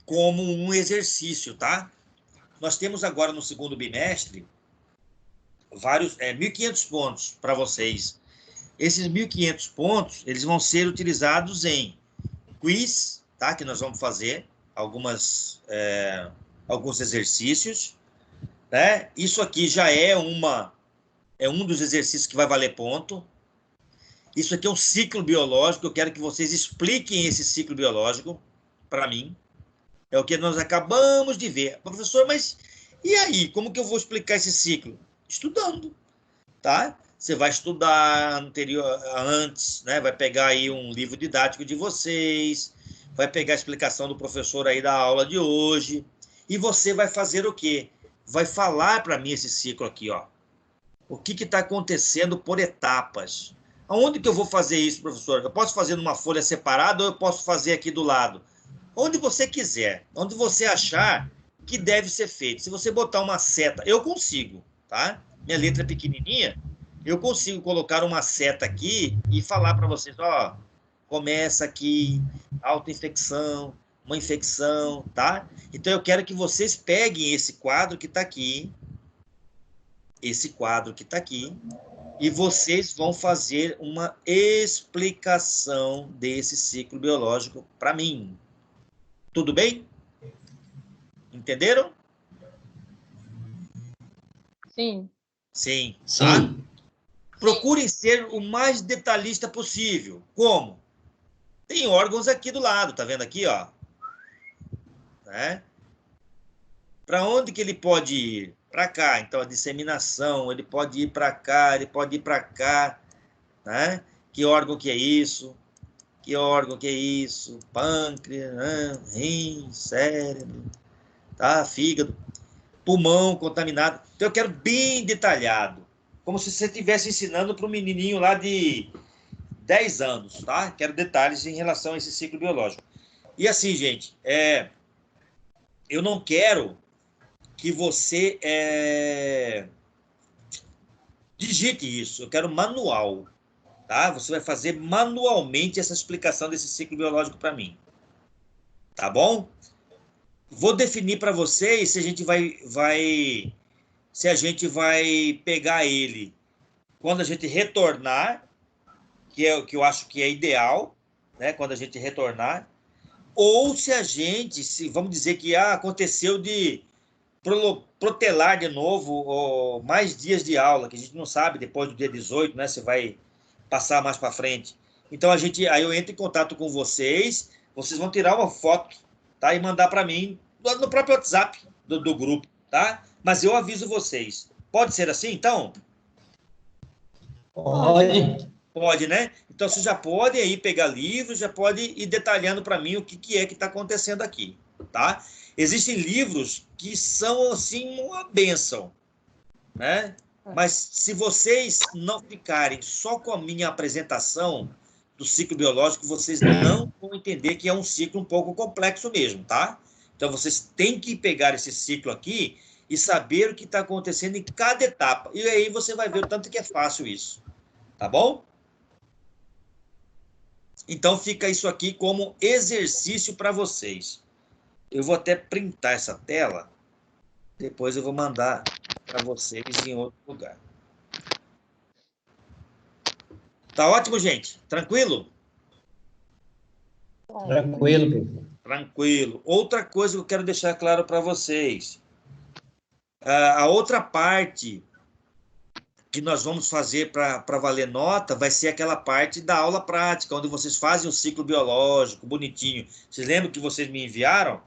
como um exercício, tá? Nós temos agora no segundo bimestre vários 1.500 pontos para vocês. Esses 1.500 pontos, eles vão ser utilizados em quiz, tá? Que nós vamos fazer alguns exercícios, né? Isso aqui já é um dos exercícios que vai valer ponto. Isso aqui é um ciclo biológico. Eu quero que vocês expliquem esse ciclo biológico para mim. É o que nós acabamos de ver. Professor, mas e aí? Como que eu vou explicar esse ciclo? Estudando, tá? Você vai estudar antes, né? Vai pegar aí um livro didático de vocês, vai pegar a explicação do professor aí da aula de hoje, e você vai fazer o quê? Vai falar para mim esse ciclo aqui, ó. O que está acontecendo por etapas. Aonde que eu vou fazer isso, professor? Eu posso fazer numa folha separada ou eu posso fazer aqui do lado? Onde você quiser, onde você achar que deve ser feito. Se você botar uma seta, eu consigo, tá? Minha letra é pequenininha, eu consigo colocar uma seta aqui e falar para vocês, ó, começa aqui, autoinfecção, uma infecção, tá? Então, eu quero que vocês peguem esse quadro que está aqui, e vocês vão fazer uma explicação desse ciclo biológico para mim. Tudo bem? Entenderam? Sim. Sim. Sim. Tá? Procurem ser o mais detalhista possível. Como? Tem órgãos aqui do lado, tá vendo aqui, ó? Né? Para onde que ele pode ir? Para cá. Então, a disseminação, ele pode ir para cá, ele pode ir para cá, né? Que órgão que é isso? Que órgão que é isso? Pâncreas, né? Rim, cérebro, tá? Fígado, pulmão contaminado. Então, eu quero bem detalhado, como se você estivesse ensinando para um menininho lá de 10 anos, tá? Quero detalhes em relação a esse ciclo biológico. E assim, gente, eu não quero que você digite isso, eu quero manual, tá? Você vai fazer manualmente essa explicação desse ciclo biológico para mim, tá bom? Vou definir para vocês se a gente vai pegar ele quando a gente retornar, que é o que eu acho que é ideal, né? Quando a gente retornar, ou se a gente, vamos dizer que aconteceu de protelar de novo, ou mais dias de aula, que a gente não sabe depois do dia 18, né? Se vai passar mais para frente. Então, aí eu entro em contato com vocês, vocês vão tirar uma foto, tá? E mandar para mim no próprio WhatsApp do grupo, tá? Mas eu aviso vocês. Pode ser assim, então? Pode. Pode, né? Então, você já pode aí pegar livros, já pode ir detalhando para mim o que é que está acontecendo aqui, tá? Existem livros que são, assim, uma bênção, né? Mas se vocês não ficarem só com a minha apresentação do ciclo biológico, vocês não vão entender que é um ciclo um pouco complexo mesmo, tá? Então, vocês têm que pegar esse ciclo aqui e saber o que está acontecendo em cada etapa. E aí você vai ver o tanto que é fácil isso, tá bom? Então, fica isso aqui como exercício para vocês. Eu vou até printar essa tela, depois eu vou mandar para vocês em outro lugar. Tá ótimo, gente? Tranquilo? Tranquilo. Tranquilo. Outra coisa que eu quero deixar claro para vocês. A outra parte que nós vamos fazer para valer nota vai ser aquela parte da aula prática, onde vocês fazem o ciclo biológico, bonitinho. Vocês lembram que vocês me enviaram?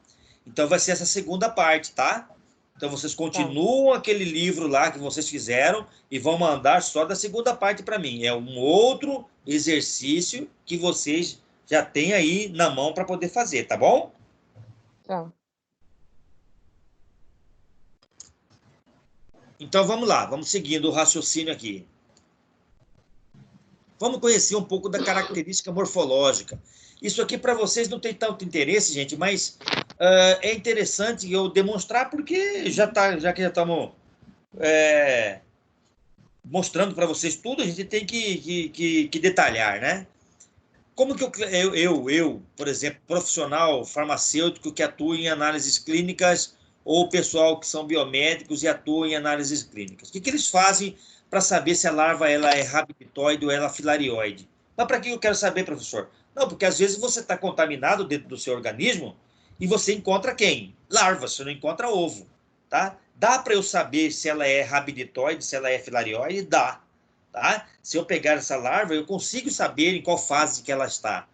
Então, vai ser essa segunda parte, tá? Então, vocês continuam aquele livro lá que vocês fizeram e vão mandar só da segunda parte para mim. É um outro exercício que vocês já têm aí na mão para poder fazer, tá bom? Tá. Então, vamos lá. Vamos seguindo o raciocínio aqui. Vamos conhecer um pouco da característica morfológica. Isso aqui para vocês não tem tanto interesse, gente, mas é interessante eu demonstrar porque já que já estamos mostrando para vocês tudo, a gente tem que detalhar, né? Como que eu, por exemplo, profissional farmacêutico que atua em análises clínicas ou pessoal que são biomédicos e atuam em análises clínicas, o que eles fazem para saber se a larva ela é rabditoide ou ela é filarioide? Mas para que eu quero saber, professor? Não, porque às vezes você está contaminado dentro do seu organismo e você encontra quem? Larva, você não encontra ovo, tá? Dá para eu saber se ela é rabditoide, se ela é filarioide? Dá, tá? Se eu pegar essa larva, eu consigo saber em qual fase que ela está,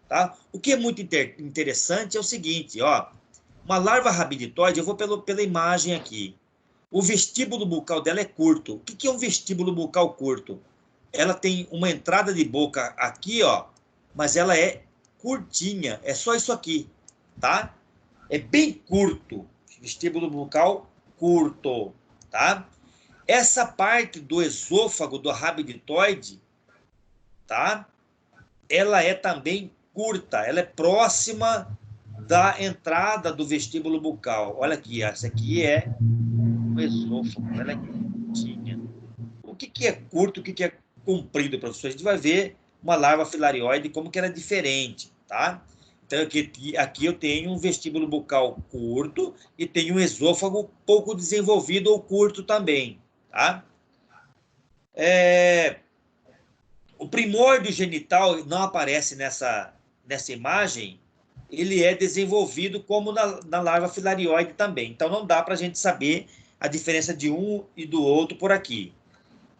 tá? O que é muito interessante é o seguinte, ó, uma larva rabditoide, eu vou pela imagem aqui. O vestíbulo bucal dela é curto. O que é um vestíbulo bucal curto? Ela tem uma entrada de boca aqui, ó, mas ela é curtinha. É só isso aqui, tá? É bem curto. Vestíbulo bucal curto, tá? Essa parte do esôfago do rabditoide, tá? Ela é também curta. Ela é próxima da entrada do vestíbulo bucal. Olha aqui, essa aqui é o esôfago, ela é curtinha. O que é curto, o que é comprido, professor? A gente vai ver uma larva filarioide, como que ela é diferente, tá? Então, aqui eu tenho um vestíbulo bucal curto e tenho um esôfago pouco desenvolvido ou curto também, tá? O primórdio genital não aparece nessa imagem, ele é desenvolvido como na larva filarioide também. Então, não dá para a gente saber a diferença de um e do outro por aqui.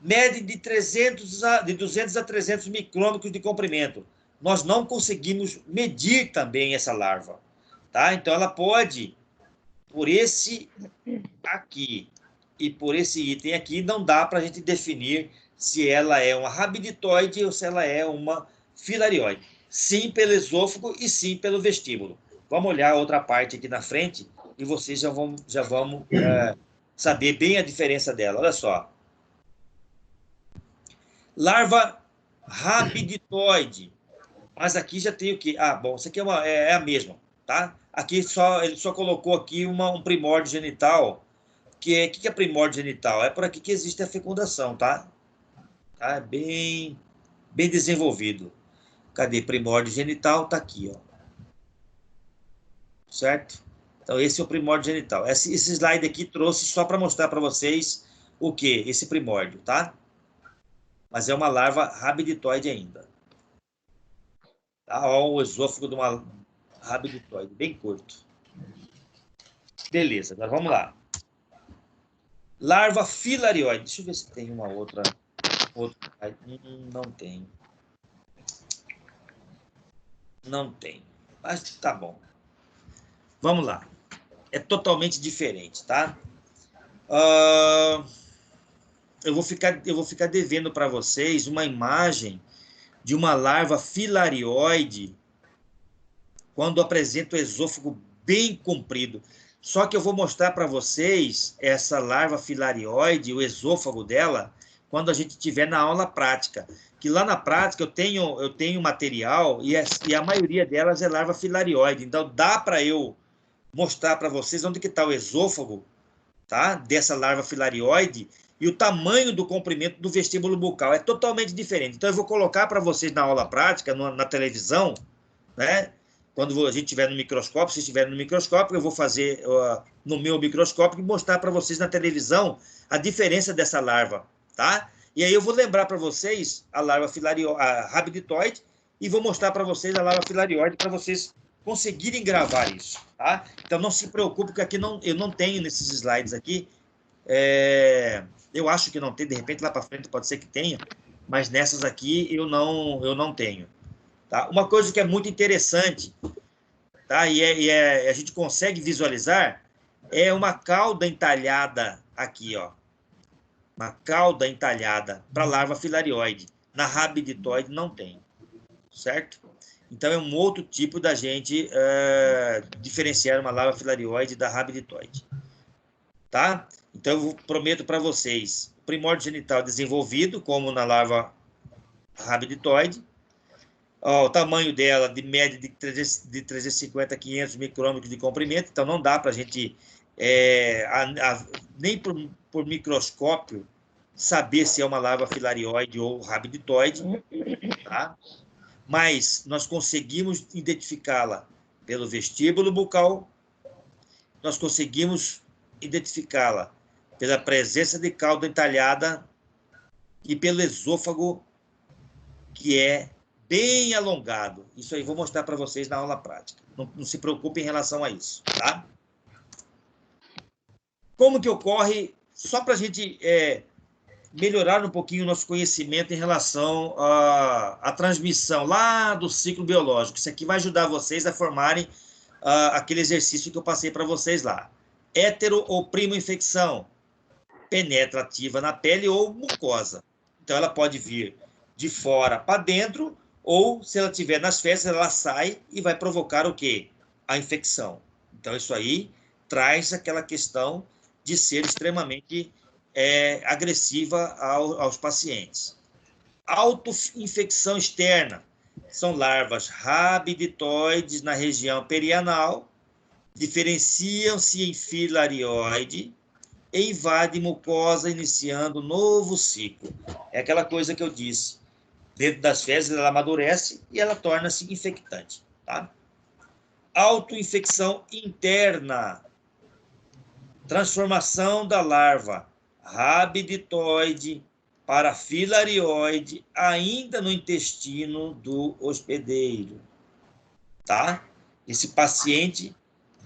Mede de 200 a 300 micrômetros de comprimento. Nós não conseguimos medir também essa larva, tá? Então, ela pode, por esse aqui e por esse item aqui, não dá para a gente definir se ela é uma rabditoide ou se ela é uma filarioide. Sim pelo esôfago e sim pelo vestíbulo. Vamos olhar a outra parte aqui na frente e vocês já vão saber bem a diferença dela. Olha só. Larva rabditoide. Mas aqui já tem o quê? Ah, bom, isso aqui é a mesma, tá? Aqui ele só colocou aqui um primórdio genital. Que é primórdio genital? É por aqui que existe a fecundação, tá? Tá bem desenvolvido. Cadê? Primórdio genital, tá aqui, ó. Certo? Então, esse é o primórdio genital. Esse slide aqui trouxe só para mostrar para vocês o que? Esse primórdio, tá? Mas é uma larva rabditoide ainda. Tá? Ó, o esôfago de uma rabditoide, bem curto. Beleza, agora vamos lá. Larva filarioide. Deixa eu ver se tem uma outra. Não tem. Não tem. Mas tá bom. Vamos lá. É totalmente diferente, tá? Eu vou ficar devendo para vocês uma imagem de uma larva filarioide quando apresenta o esôfago bem comprido. Só que eu vou mostrar para vocês essa larva filarioide, o esôfago dela, quando a gente estiver na aula prática. Que lá na prática eu tenho material e a maioria delas é larva filarioide. Então dá para eu mostrar para vocês onde que está o esôfago, tá? Dessa larva filarioide e o tamanho do comprimento do vestíbulo bucal. É totalmente diferente. Então eu vou colocar para vocês na aula prática, na televisão, né? Quando a gente estiver no microscópio, se estiver no microscópio, eu vou fazer no meu microscópio e mostrar para vocês na televisão a diferença dessa larva, tá? E aí eu vou lembrar para vocês a larva a rabditoide e vou mostrar para vocês a larva filarioide para vocês conseguirem gravar isso, tá? Então não se preocupe que aqui eu não tenho nesses slides aqui. Eu acho que não tem, de repente lá para frente pode ser que tenha, mas nessas aqui eu não tenho. Tá? Uma coisa que é muito interessante tá? A gente consegue visualizar, é uma cauda entalhada aqui, ó. Uma cauda entalhada para larva filarioide. Na rabiditoide não tem, certo? Então, é um outro tipo da gente diferenciar uma larva filarioide da rabiditoide, tá? Então, eu prometo para vocês, o primórdio genital desenvolvido, como na larva rabiditoide, o tamanho dela de média de 350 a 500 micrômetros de comprimento, então não dá para a gente, nem por microscópio, saber se é uma larva filarioide ou rabiditoide, tá? Mas nós conseguimos identificá-la pelo vestíbulo bucal, nós conseguimos identificá-la pela presença de cauda entalhada e pelo esôfago, que é bem alongado. Isso aí vou mostrar para vocês na aula prática. Não se preocupe em relação a isso, tá? Como que ocorre, só para a gente melhorar um pouquinho o nosso conhecimento em relação à transmissão lá do ciclo biológico. Isso aqui vai ajudar vocês a formarem aquele exercício que eu passei para vocês lá. Hétero ou primo infecção, penetra ativa na pele ou mucosa. Então, ela pode vir de fora para dentro, ou, se ela estiver nas fezes, ela sai e vai provocar o quê? A infecção. Então, isso aí traz aquela questão de ser extremamente agressiva aos pacientes. Autoinfecção externa. São larvas rabiditoides na região perianal, diferenciam-se em filarioide e invadem mucosa, iniciando novo ciclo. É aquela coisa que eu disse. Dentro das fezes, ela amadurece e ela torna-se infectante. Tá? Autoinfecção interna. Transformação da larva rabiditoide para filarioide, ainda no intestino do hospedeiro. Tá? Esse paciente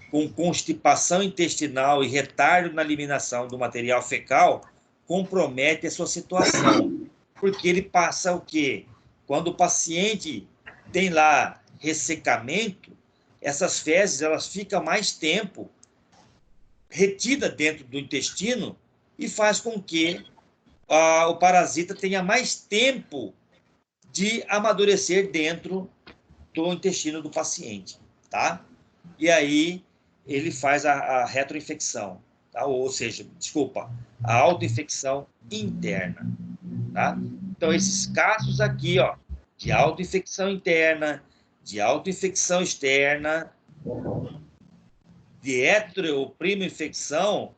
com constipação intestinal e retardo na eliminação do material fecal compromete a sua situação, porque ele passa o quê? Quando o paciente tem lá ressecamento, essas fezes elas ficam mais tempo retida dentro do intestino e faz com que o parasita tenha mais tempo de amadurecer dentro do intestino do paciente, tá? E aí ele faz a retroinfecção, tá? Ou seja, desculpa, a autoinfecção interna, tá? Então, esses casos aqui, ó, de autoinfecção interna, de autoinfecção externa, de hétero ou primo infecção,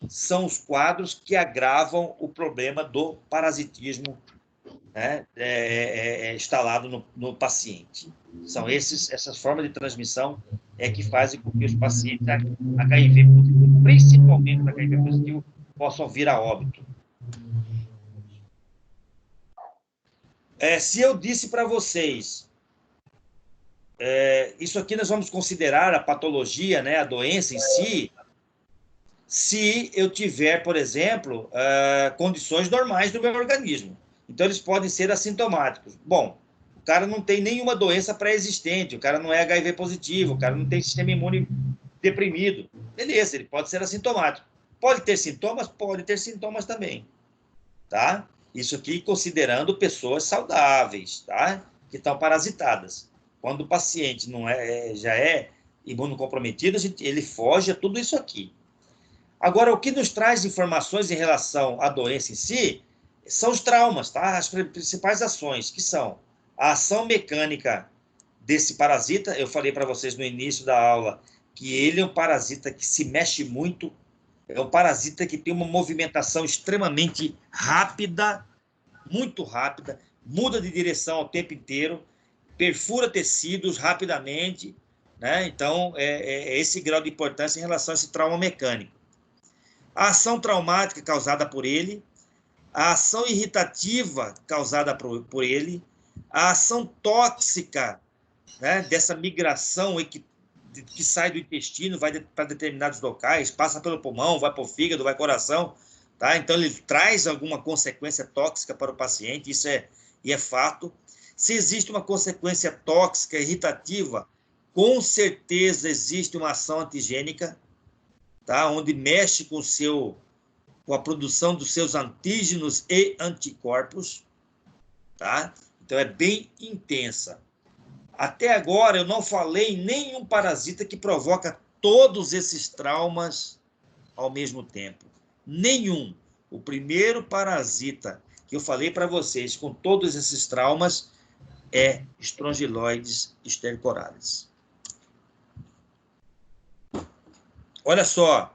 são os quadros que agravam o problema do parasitismo, né, instalado no paciente. São essas formas de transmissão que fazem com que os pacientes HIV positivo, principalmente HIV positivo, possam vir a óbito. Se eu disse para vocês, isso aqui nós vamos considerar a patologia, né, a doença em si, se eu tiver, por exemplo, condições normais do meu organismo. Então, eles podem ser assintomáticos. Bom, o cara não tem nenhuma doença pré-existente, o cara não é HIV positivo, o cara não tem sistema imune deprimido. Beleza, ele pode ser assintomático. Pode ter sintomas? Pode ter sintomas também. Tá? Isso aqui considerando pessoas saudáveis, tá? Que estão parasitadas. Quando o paciente já é imunocomprometido, ele foge a tudo isso aqui. Agora, o que nos traz informações em relação à doença em si são os traumas, tá? As principais ações, que são a ação mecânica desse parasita. Eu falei para vocês no início da aula que ele é um parasita que se mexe muito, é um parasita que tem uma movimentação extremamente rápida, muito rápida, muda de direção ao tempo inteiro, perfura tecidos rapidamente, né? Então, é esse grau de importância em relação a esse trauma mecânico. A ação traumática causada por ele, a ação irritativa causada por ele, a ação tóxica, né, dessa migração que sai do intestino, vai para determinados locais, passa pelo pulmão, vai para o fígado, vai para o coração, tá? Então, ele traz alguma consequência tóxica para o paciente, isso é fato. Se existe uma consequência tóxica, irritativa, com certeza existe uma ação antigênica, tá? Onde mexe com a produção dos seus antígenos e anticorpos, tá? Então, é bem intensa. Até agora, eu não falei em nenhum parasita que provoca todos esses traumas ao mesmo tempo. Nenhum. O primeiro parasita que eu falei para vocês com todos esses traumas é Strongyloides stercoralis. Olha só,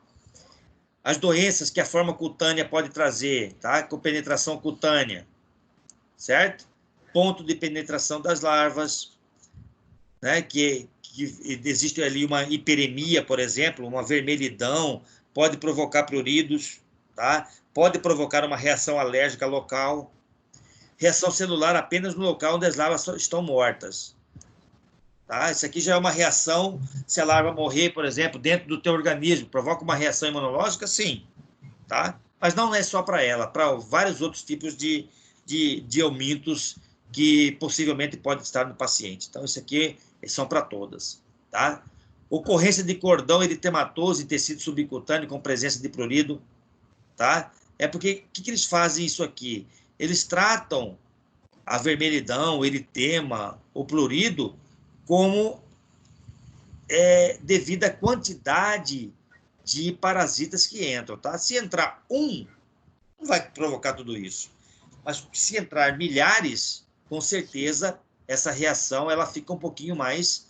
as doenças que a forma cutânea pode trazer, tá? Com penetração cutânea, certo? Ponto de penetração das larvas, né? Que existe ali uma hiperemia, por exemplo, uma vermelhidão, pode provocar pruridos, tá? Pode provocar uma reação alérgica local, reação celular apenas no local onde as larvas estão mortas. Tá? Isso aqui já é uma reação, se a larva morrer, por exemplo, dentro do teu organismo, provoca uma reação imunológica, sim. Tá? Mas não é só para ela, para vários outros tipos de helmintos que possivelmente pode estar no paciente. Então, isso aqui são para todas. Tá? Ocorrência de cordão eritematoso em tecido subcutâneo com presença de prurido. Tá? É porque, o que eles fazem isso aqui? Eles tratam a vermelhidão, o eritema, o prurido, como devido à quantidade de parasitas que entram. Tá? Se entrar um, não vai provocar tudo isso. Mas se entrar milhares, com certeza, essa reação ela fica um pouquinho mais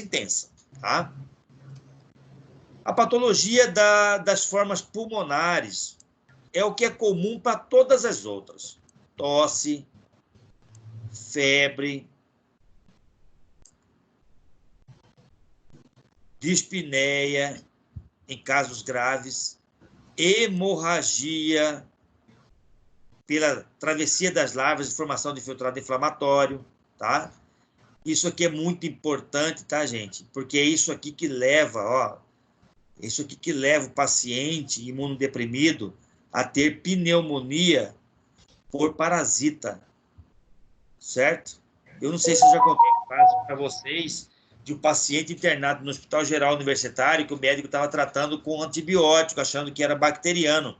intensa. Tá? A patologia das formas pulmonares é o que é comum para todas as outras. Tosse, febre, dispneia, em casos graves, hemorragia, pela travessia das larvas e formação de infiltrado inflamatório, tá? Isso aqui é muito importante, tá, gente? Porque é isso aqui que leva, isso aqui que leva o paciente imunodeprimido a ter pneumonia por parasita, certo? Eu não sei se eu já contei um caso para vocês de um paciente internado no Hospital Geral Universitário que o médico estava tratando com antibiótico, achando que era bacteriano.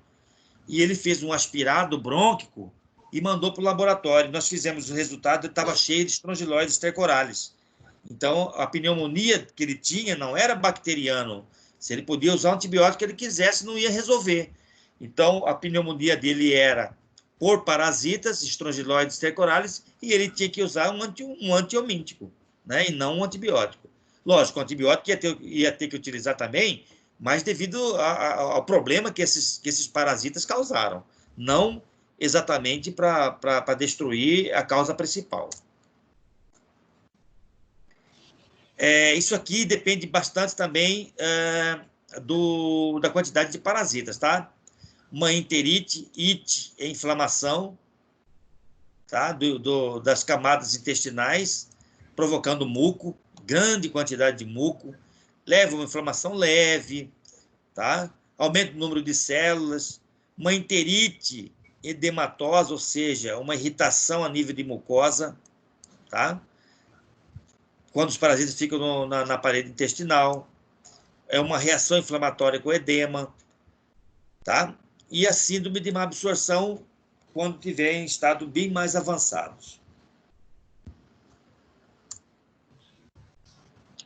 E ele fez um aspirado brônquico e mandou para o laboratório. Nós fizemos o resultado e estava cheio de Strongyloides stercoralis. Então, a pneumonia que ele tinha não era bacteriano. Se ele podia usar o antibiótico que ele quisesse, não ia resolver. Então, a pneumonia dele era por parasitas, Strongyloides stercoralis, e ele tinha que usar um antiomíntico, né? E não um antibiótico. Lógico, o antibiótico ia ter que utilizar também, mas devido ao problema que esses parasitas causaram, não exatamente para destruir a causa principal. Isso aqui depende bastante também da quantidade de parasitas, tá? Uma enterite, ite, inflamação, tá? Das camadas intestinais, provocando muco, grande quantidade de muco, leva uma inflamação leve, tá? Aumenta o número de células, uma enterite edematosa, ou seja, uma irritação a nível de mucosa, tá? Quando os parasitas ficam na parede intestinal, é uma reação inflamatória com edema, tá? E a síndrome de má absorção quando tiver em estado bem mais avançados.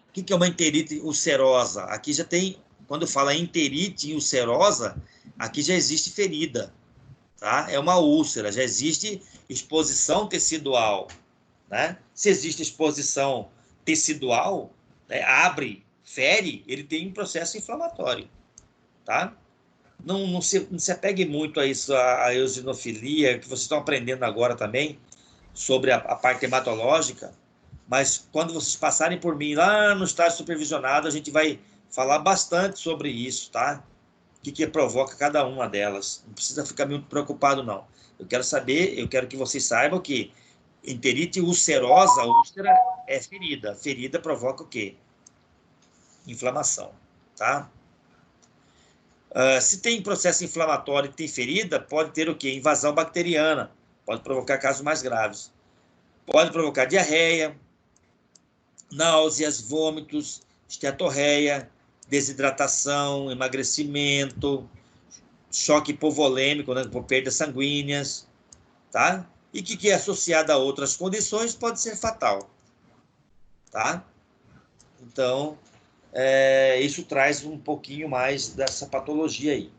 O que é uma enterite ulcerosa? Aqui já tem, quando eu falo enterite ulcerosa, aqui já existe ferida, tá? É uma úlcera, já existe exposição tecidual, né? Se existe exposição tecidual, né, abre, fere, ele tem um processo inflamatório, tá? Não se apegue muito a isso, a eosinofilia, que vocês estão aprendendo agora também, sobre a parte hematológica, mas quando vocês passarem por mim lá no estágio supervisionado, a gente vai falar bastante sobre isso, tá? O que provoca cada uma delas. Não precisa ficar muito preocupado, não. Eu quero que vocês saibam que enterite ulcerosa, úlcera é ferida. Ferida provoca o quê? Inflamação, tá? Se tem processo inflamatório e tem ferida, pode ter o quê? Invasão bacteriana. Pode provocar casos mais graves. Pode provocar diarreia, náuseas, vômitos, esteatorreia, desidratação, emagrecimento, choque hipovolêmico, né, por perdas sanguíneas, tá? E que é associado a outras condições pode ser fatal, tá? Então, isso traz um pouquinho mais dessa patologia aí.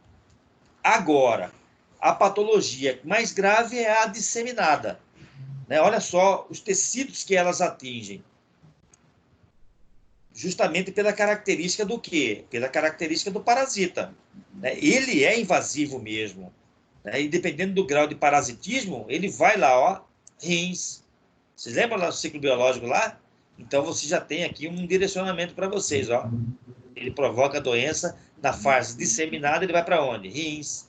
Agora, a patologia mais grave é a disseminada, né? Olha só os tecidos que elas atingem. Justamente pela característica do quê? Pela característica do parasita, né? Ele é invasivo mesmo, né? E dependendo do grau de parasitismo, ele vai lá, ó, rins. Vocês lembram lá do ciclo biológico lá? Então, você já tem aqui um direcionamento para vocês, ó. Ele provoca a doença na fase disseminada, ele vai para onde? Rins,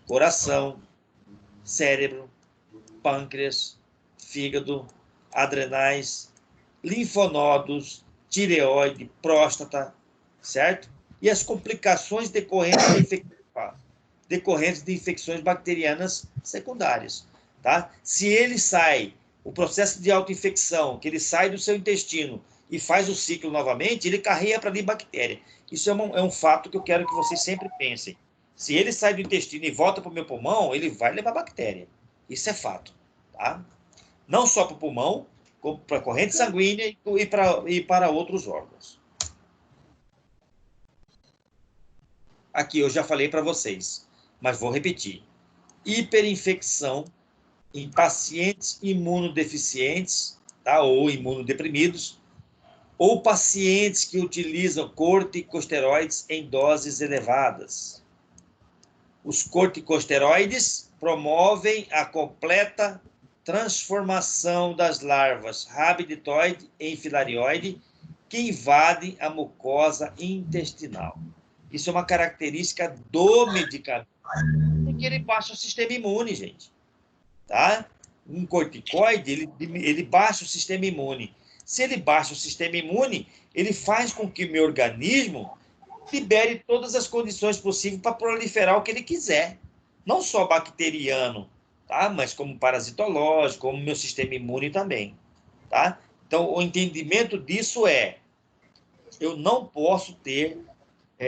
coração, cérebro, pâncreas, fígado, adrenais, linfonodos, tireoide, próstata, certo? E as complicações decorrentes de infecções bacterianas secundárias, tá? Se ele sai, o processo de autoinfecção, que ele sai do seu intestino e faz o ciclo novamente, ele carrega para ali bactéria. Isso é um fato que eu quero que vocês sempre pensem. Se ele sai do intestino e volta para o meu pulmão, ele vai levar bactéria. Isso é fato, tá? Não só para o pulmão, como para a corrente sanguínea e para outros órgãos. Aqui eu já falei para vocês, mas vou repetir. Hiperinfecção em pacientes imunodeficientes, tá? Ou imunodeprimidos, ou pacientes que utilizam corticosteroides em doses elevadas. Os corticosteroides promovem a completa transformação das larvas rabiditoide em filarioide que invadem a mucosa intestinal. Isso é uma característica do medicamento, porque ele baixa o sistema imune, gente. Tá? Um corticoide, ele baixa o sistema imune. Se ele baixa o sistema imune, ele faz com que o meu organismo libere todas as condições possíveis para proliferar o que ele quiser. Não só bacteriano, tá? Mas como parasitológico, como meu sistema imune também. Tá? Então, o entendimento disso eu não posso ter,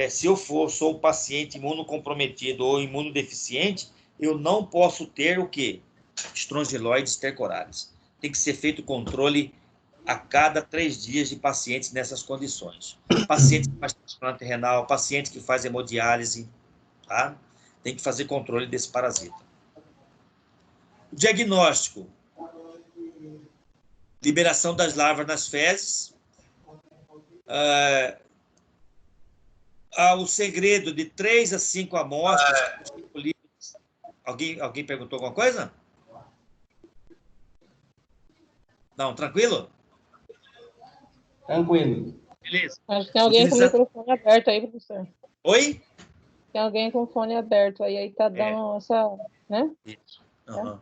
se eu sou um paciente imunocomprometido ou imunodeficiente, eu não posso ter o quê? Estrongiloides tercolares. Tem que ser feito controle a cada 3 dias de pacientes nessas condições. Pacientes que fazem transplante renal, pacientes que fazem hemodiálise, tá? Tem que fazer controle desse parasita. O diagnóstico: liberação das larvas nas fezes. O segredo de 3 a 5 amostras. Alguém perguntou alguma coisa? Não, tranquilo? Tranquilo. Beleza. Acho que tem alguém com o microfone aberto aí, professor. Oi? Tem alguém com o fone aberto aí tá dando essa, né? Isso. Uhum.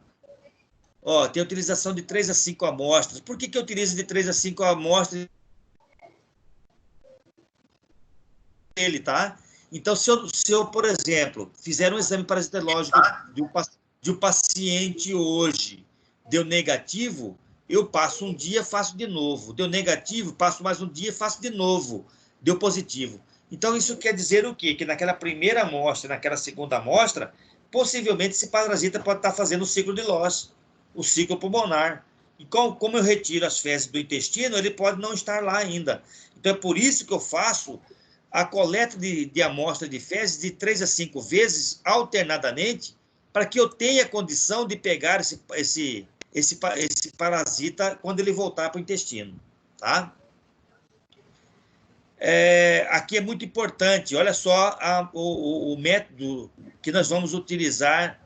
Ó, tem a utilização de 3 a 5 amostras. Por que eu utilizo de 3 a 5 amostras dele, tá? Então, se eu, por exemplo, fizer um exame parasitológico de um paciente hoje, deu negativo, eu passo um dia, faço de novo. Deu negativo, passo mais um dia, faço de novo. Deu positivo. Então, isso quer dizer o quê? Que naquela primeira amostra, naquela segunda amostra, possivelmente esse parasita pode estar fazendo o ciclo de Loss, o ciclo pulmonar. E como eu retiro as fezes do intestino, ele pode não estar lá ainda. Então, é por isso que eu faço a coleta de amostra de fezes de 3 a 5 vezes, alternadamente, para que eu tenha condição de pegar esse parasita quando ele voltar para o intestino. Tá? Aqui é muito importante, olha só o método que nós vamos utilizar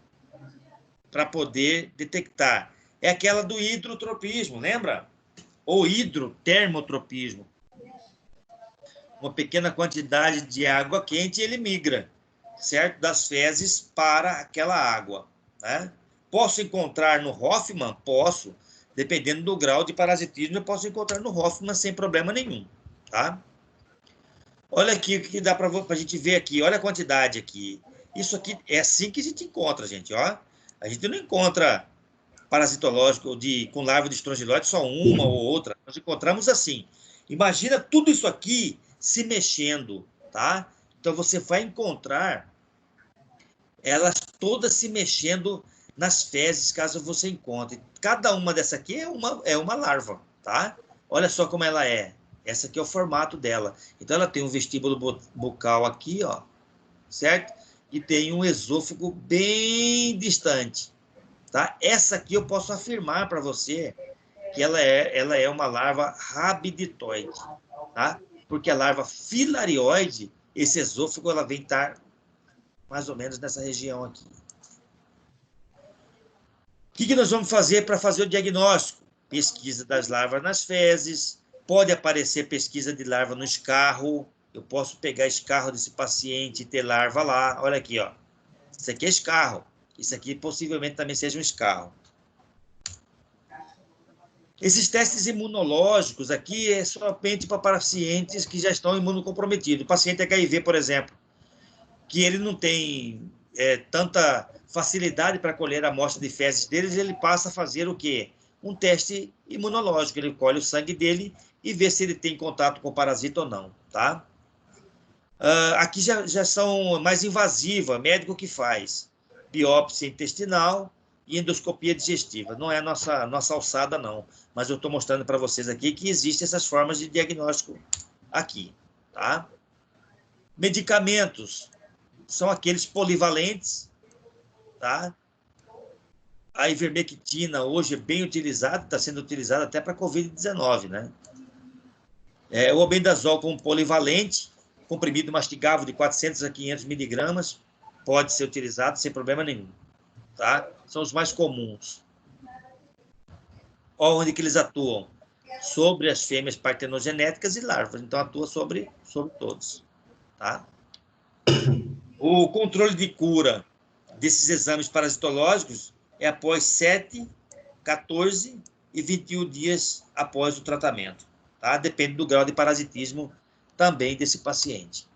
para poder detectar. É aquela do hidrotropismo, lembra? Ou hidrotermotropismo. Uma pequena quantidade de água quente, ele migra, certo? Das fezes para aquela água, né? Posso encontrar no Hoffmann? Posso. Dependendo do grau de parasitismo, eu posso encontrar no Hoffmann sem problema nenhum, tá? Olha aqui o que dá para a gente ver aqui. Olha a quantidade aqui. Isso aqui é assim que a gente encontra, gente, ó. A gente não encontra parasitológico com larva de estrongiloide, só uma ou outra. Nós encontramos assim. Imagina tudo isso aqui se mexendo, tá? Então, você vai encontrar elas todas se mexendo nas fezes, caso você encontre. Cada uma dessa aqui é uma larva, tá? Olha só como ela é. Essa aqui é o formato dela. Então, ela tem um vestíbulo bucal aqui, ó, certo? E tem um esôfago bem distante, tá? Essa aqui eu posso afirmar para você que ela é uma larva rabiditoide, tá? Porque a larva filarioide, esse esôfago, ela vem estar mais ou menos nessa região aqui. O que nós vamos fazer para fazer o diagnóstico? Pesquisa das larvas nas fezes, pode aparecer pesquisa de larva no escarro, eu posso pegar escarro desse paciente e ter larva lá, olha aqui, ó. Isso aqui é escarro, isso aqui possivelmente também seja um escarro. Esses testes imunológicos aqui é somente para pacientes que já estão imunocomprometidos. O paciente HIV, por exemplo, que ele não tem tanta facilidade para colher a amostra de fezes deles, ele passa a fazer o quê? Um teste imunológico. Ele colhe o sangue dele e vê se ele tem contato com o parasita ou não, tá? Aqui já são mais invasivas, médico que faz biópsia intestinal e endoscopia digestiva. Não é a nossa alçada, não. Mas eu estou mostrando para vocês aqui que existem essas formas de diagnóstico aqui, tá? Medicamentos são aqueles polivalentes, tá? A ivermectina hoje é bem utilizada, está sendo utilizada até para Covid-19, né? O albendazol como polivalente, comprimido mastigável de 400 a 500 miligramas, pode ser utilizado sem problema nenhum, tá? São os mais comuns. Onde que eles atuam? Sobre as fêmeas partenogenéticas e larvas, então atua sobre todos, tá? O controle de cura desses exames parasitológicos é após 7, 14 e 21 dias após o tratamento, tá? Depende do grau de parasitismo também desse paciente.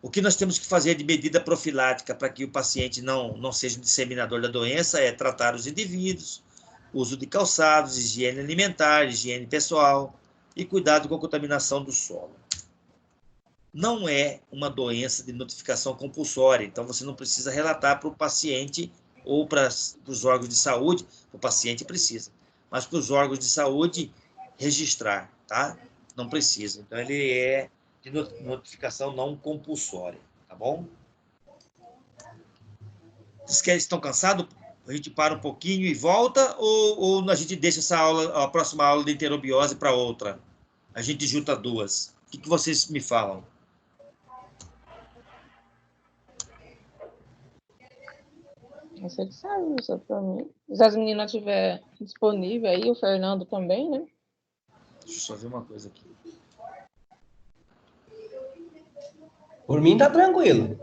O que nós temos que fazer de medida profilática para que o paciente não seja um disseminador da doença é tratar os indivíduos, uso de calçados, higiene alimentar, higiene pessoal e cuidado com a contaminação do solo. Não é uma doença de notificação compulsória, então você não precisa relatar para o paciente ou para os órgãos de saúde, o paciente precisa, mas para os órgãos de saúde registrar, tá? Não precisa. Então, ele é de notificação não compulsória, tá bom? Vocês estão cansados? A gente para um pouquinho e volta, ou a gente deixa essa aula, a próxima aula de enterobiose para outra? A gente junta duas. O que vocês me falam? Você que sabe, isso pra mim. Se as meninas estiver disponível aí, o Fernando também, né? Deixa eu só ver uma coisa aqui. Por mim tá tranquilo.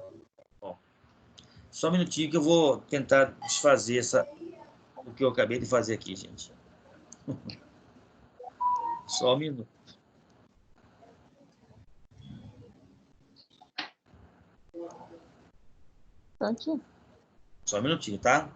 Bom, só um minutinho que eu vou tentar desfazer o que eu acabei de fazer aqui, gente. Só um minuto. Prontinho. Só um minutinho, tá?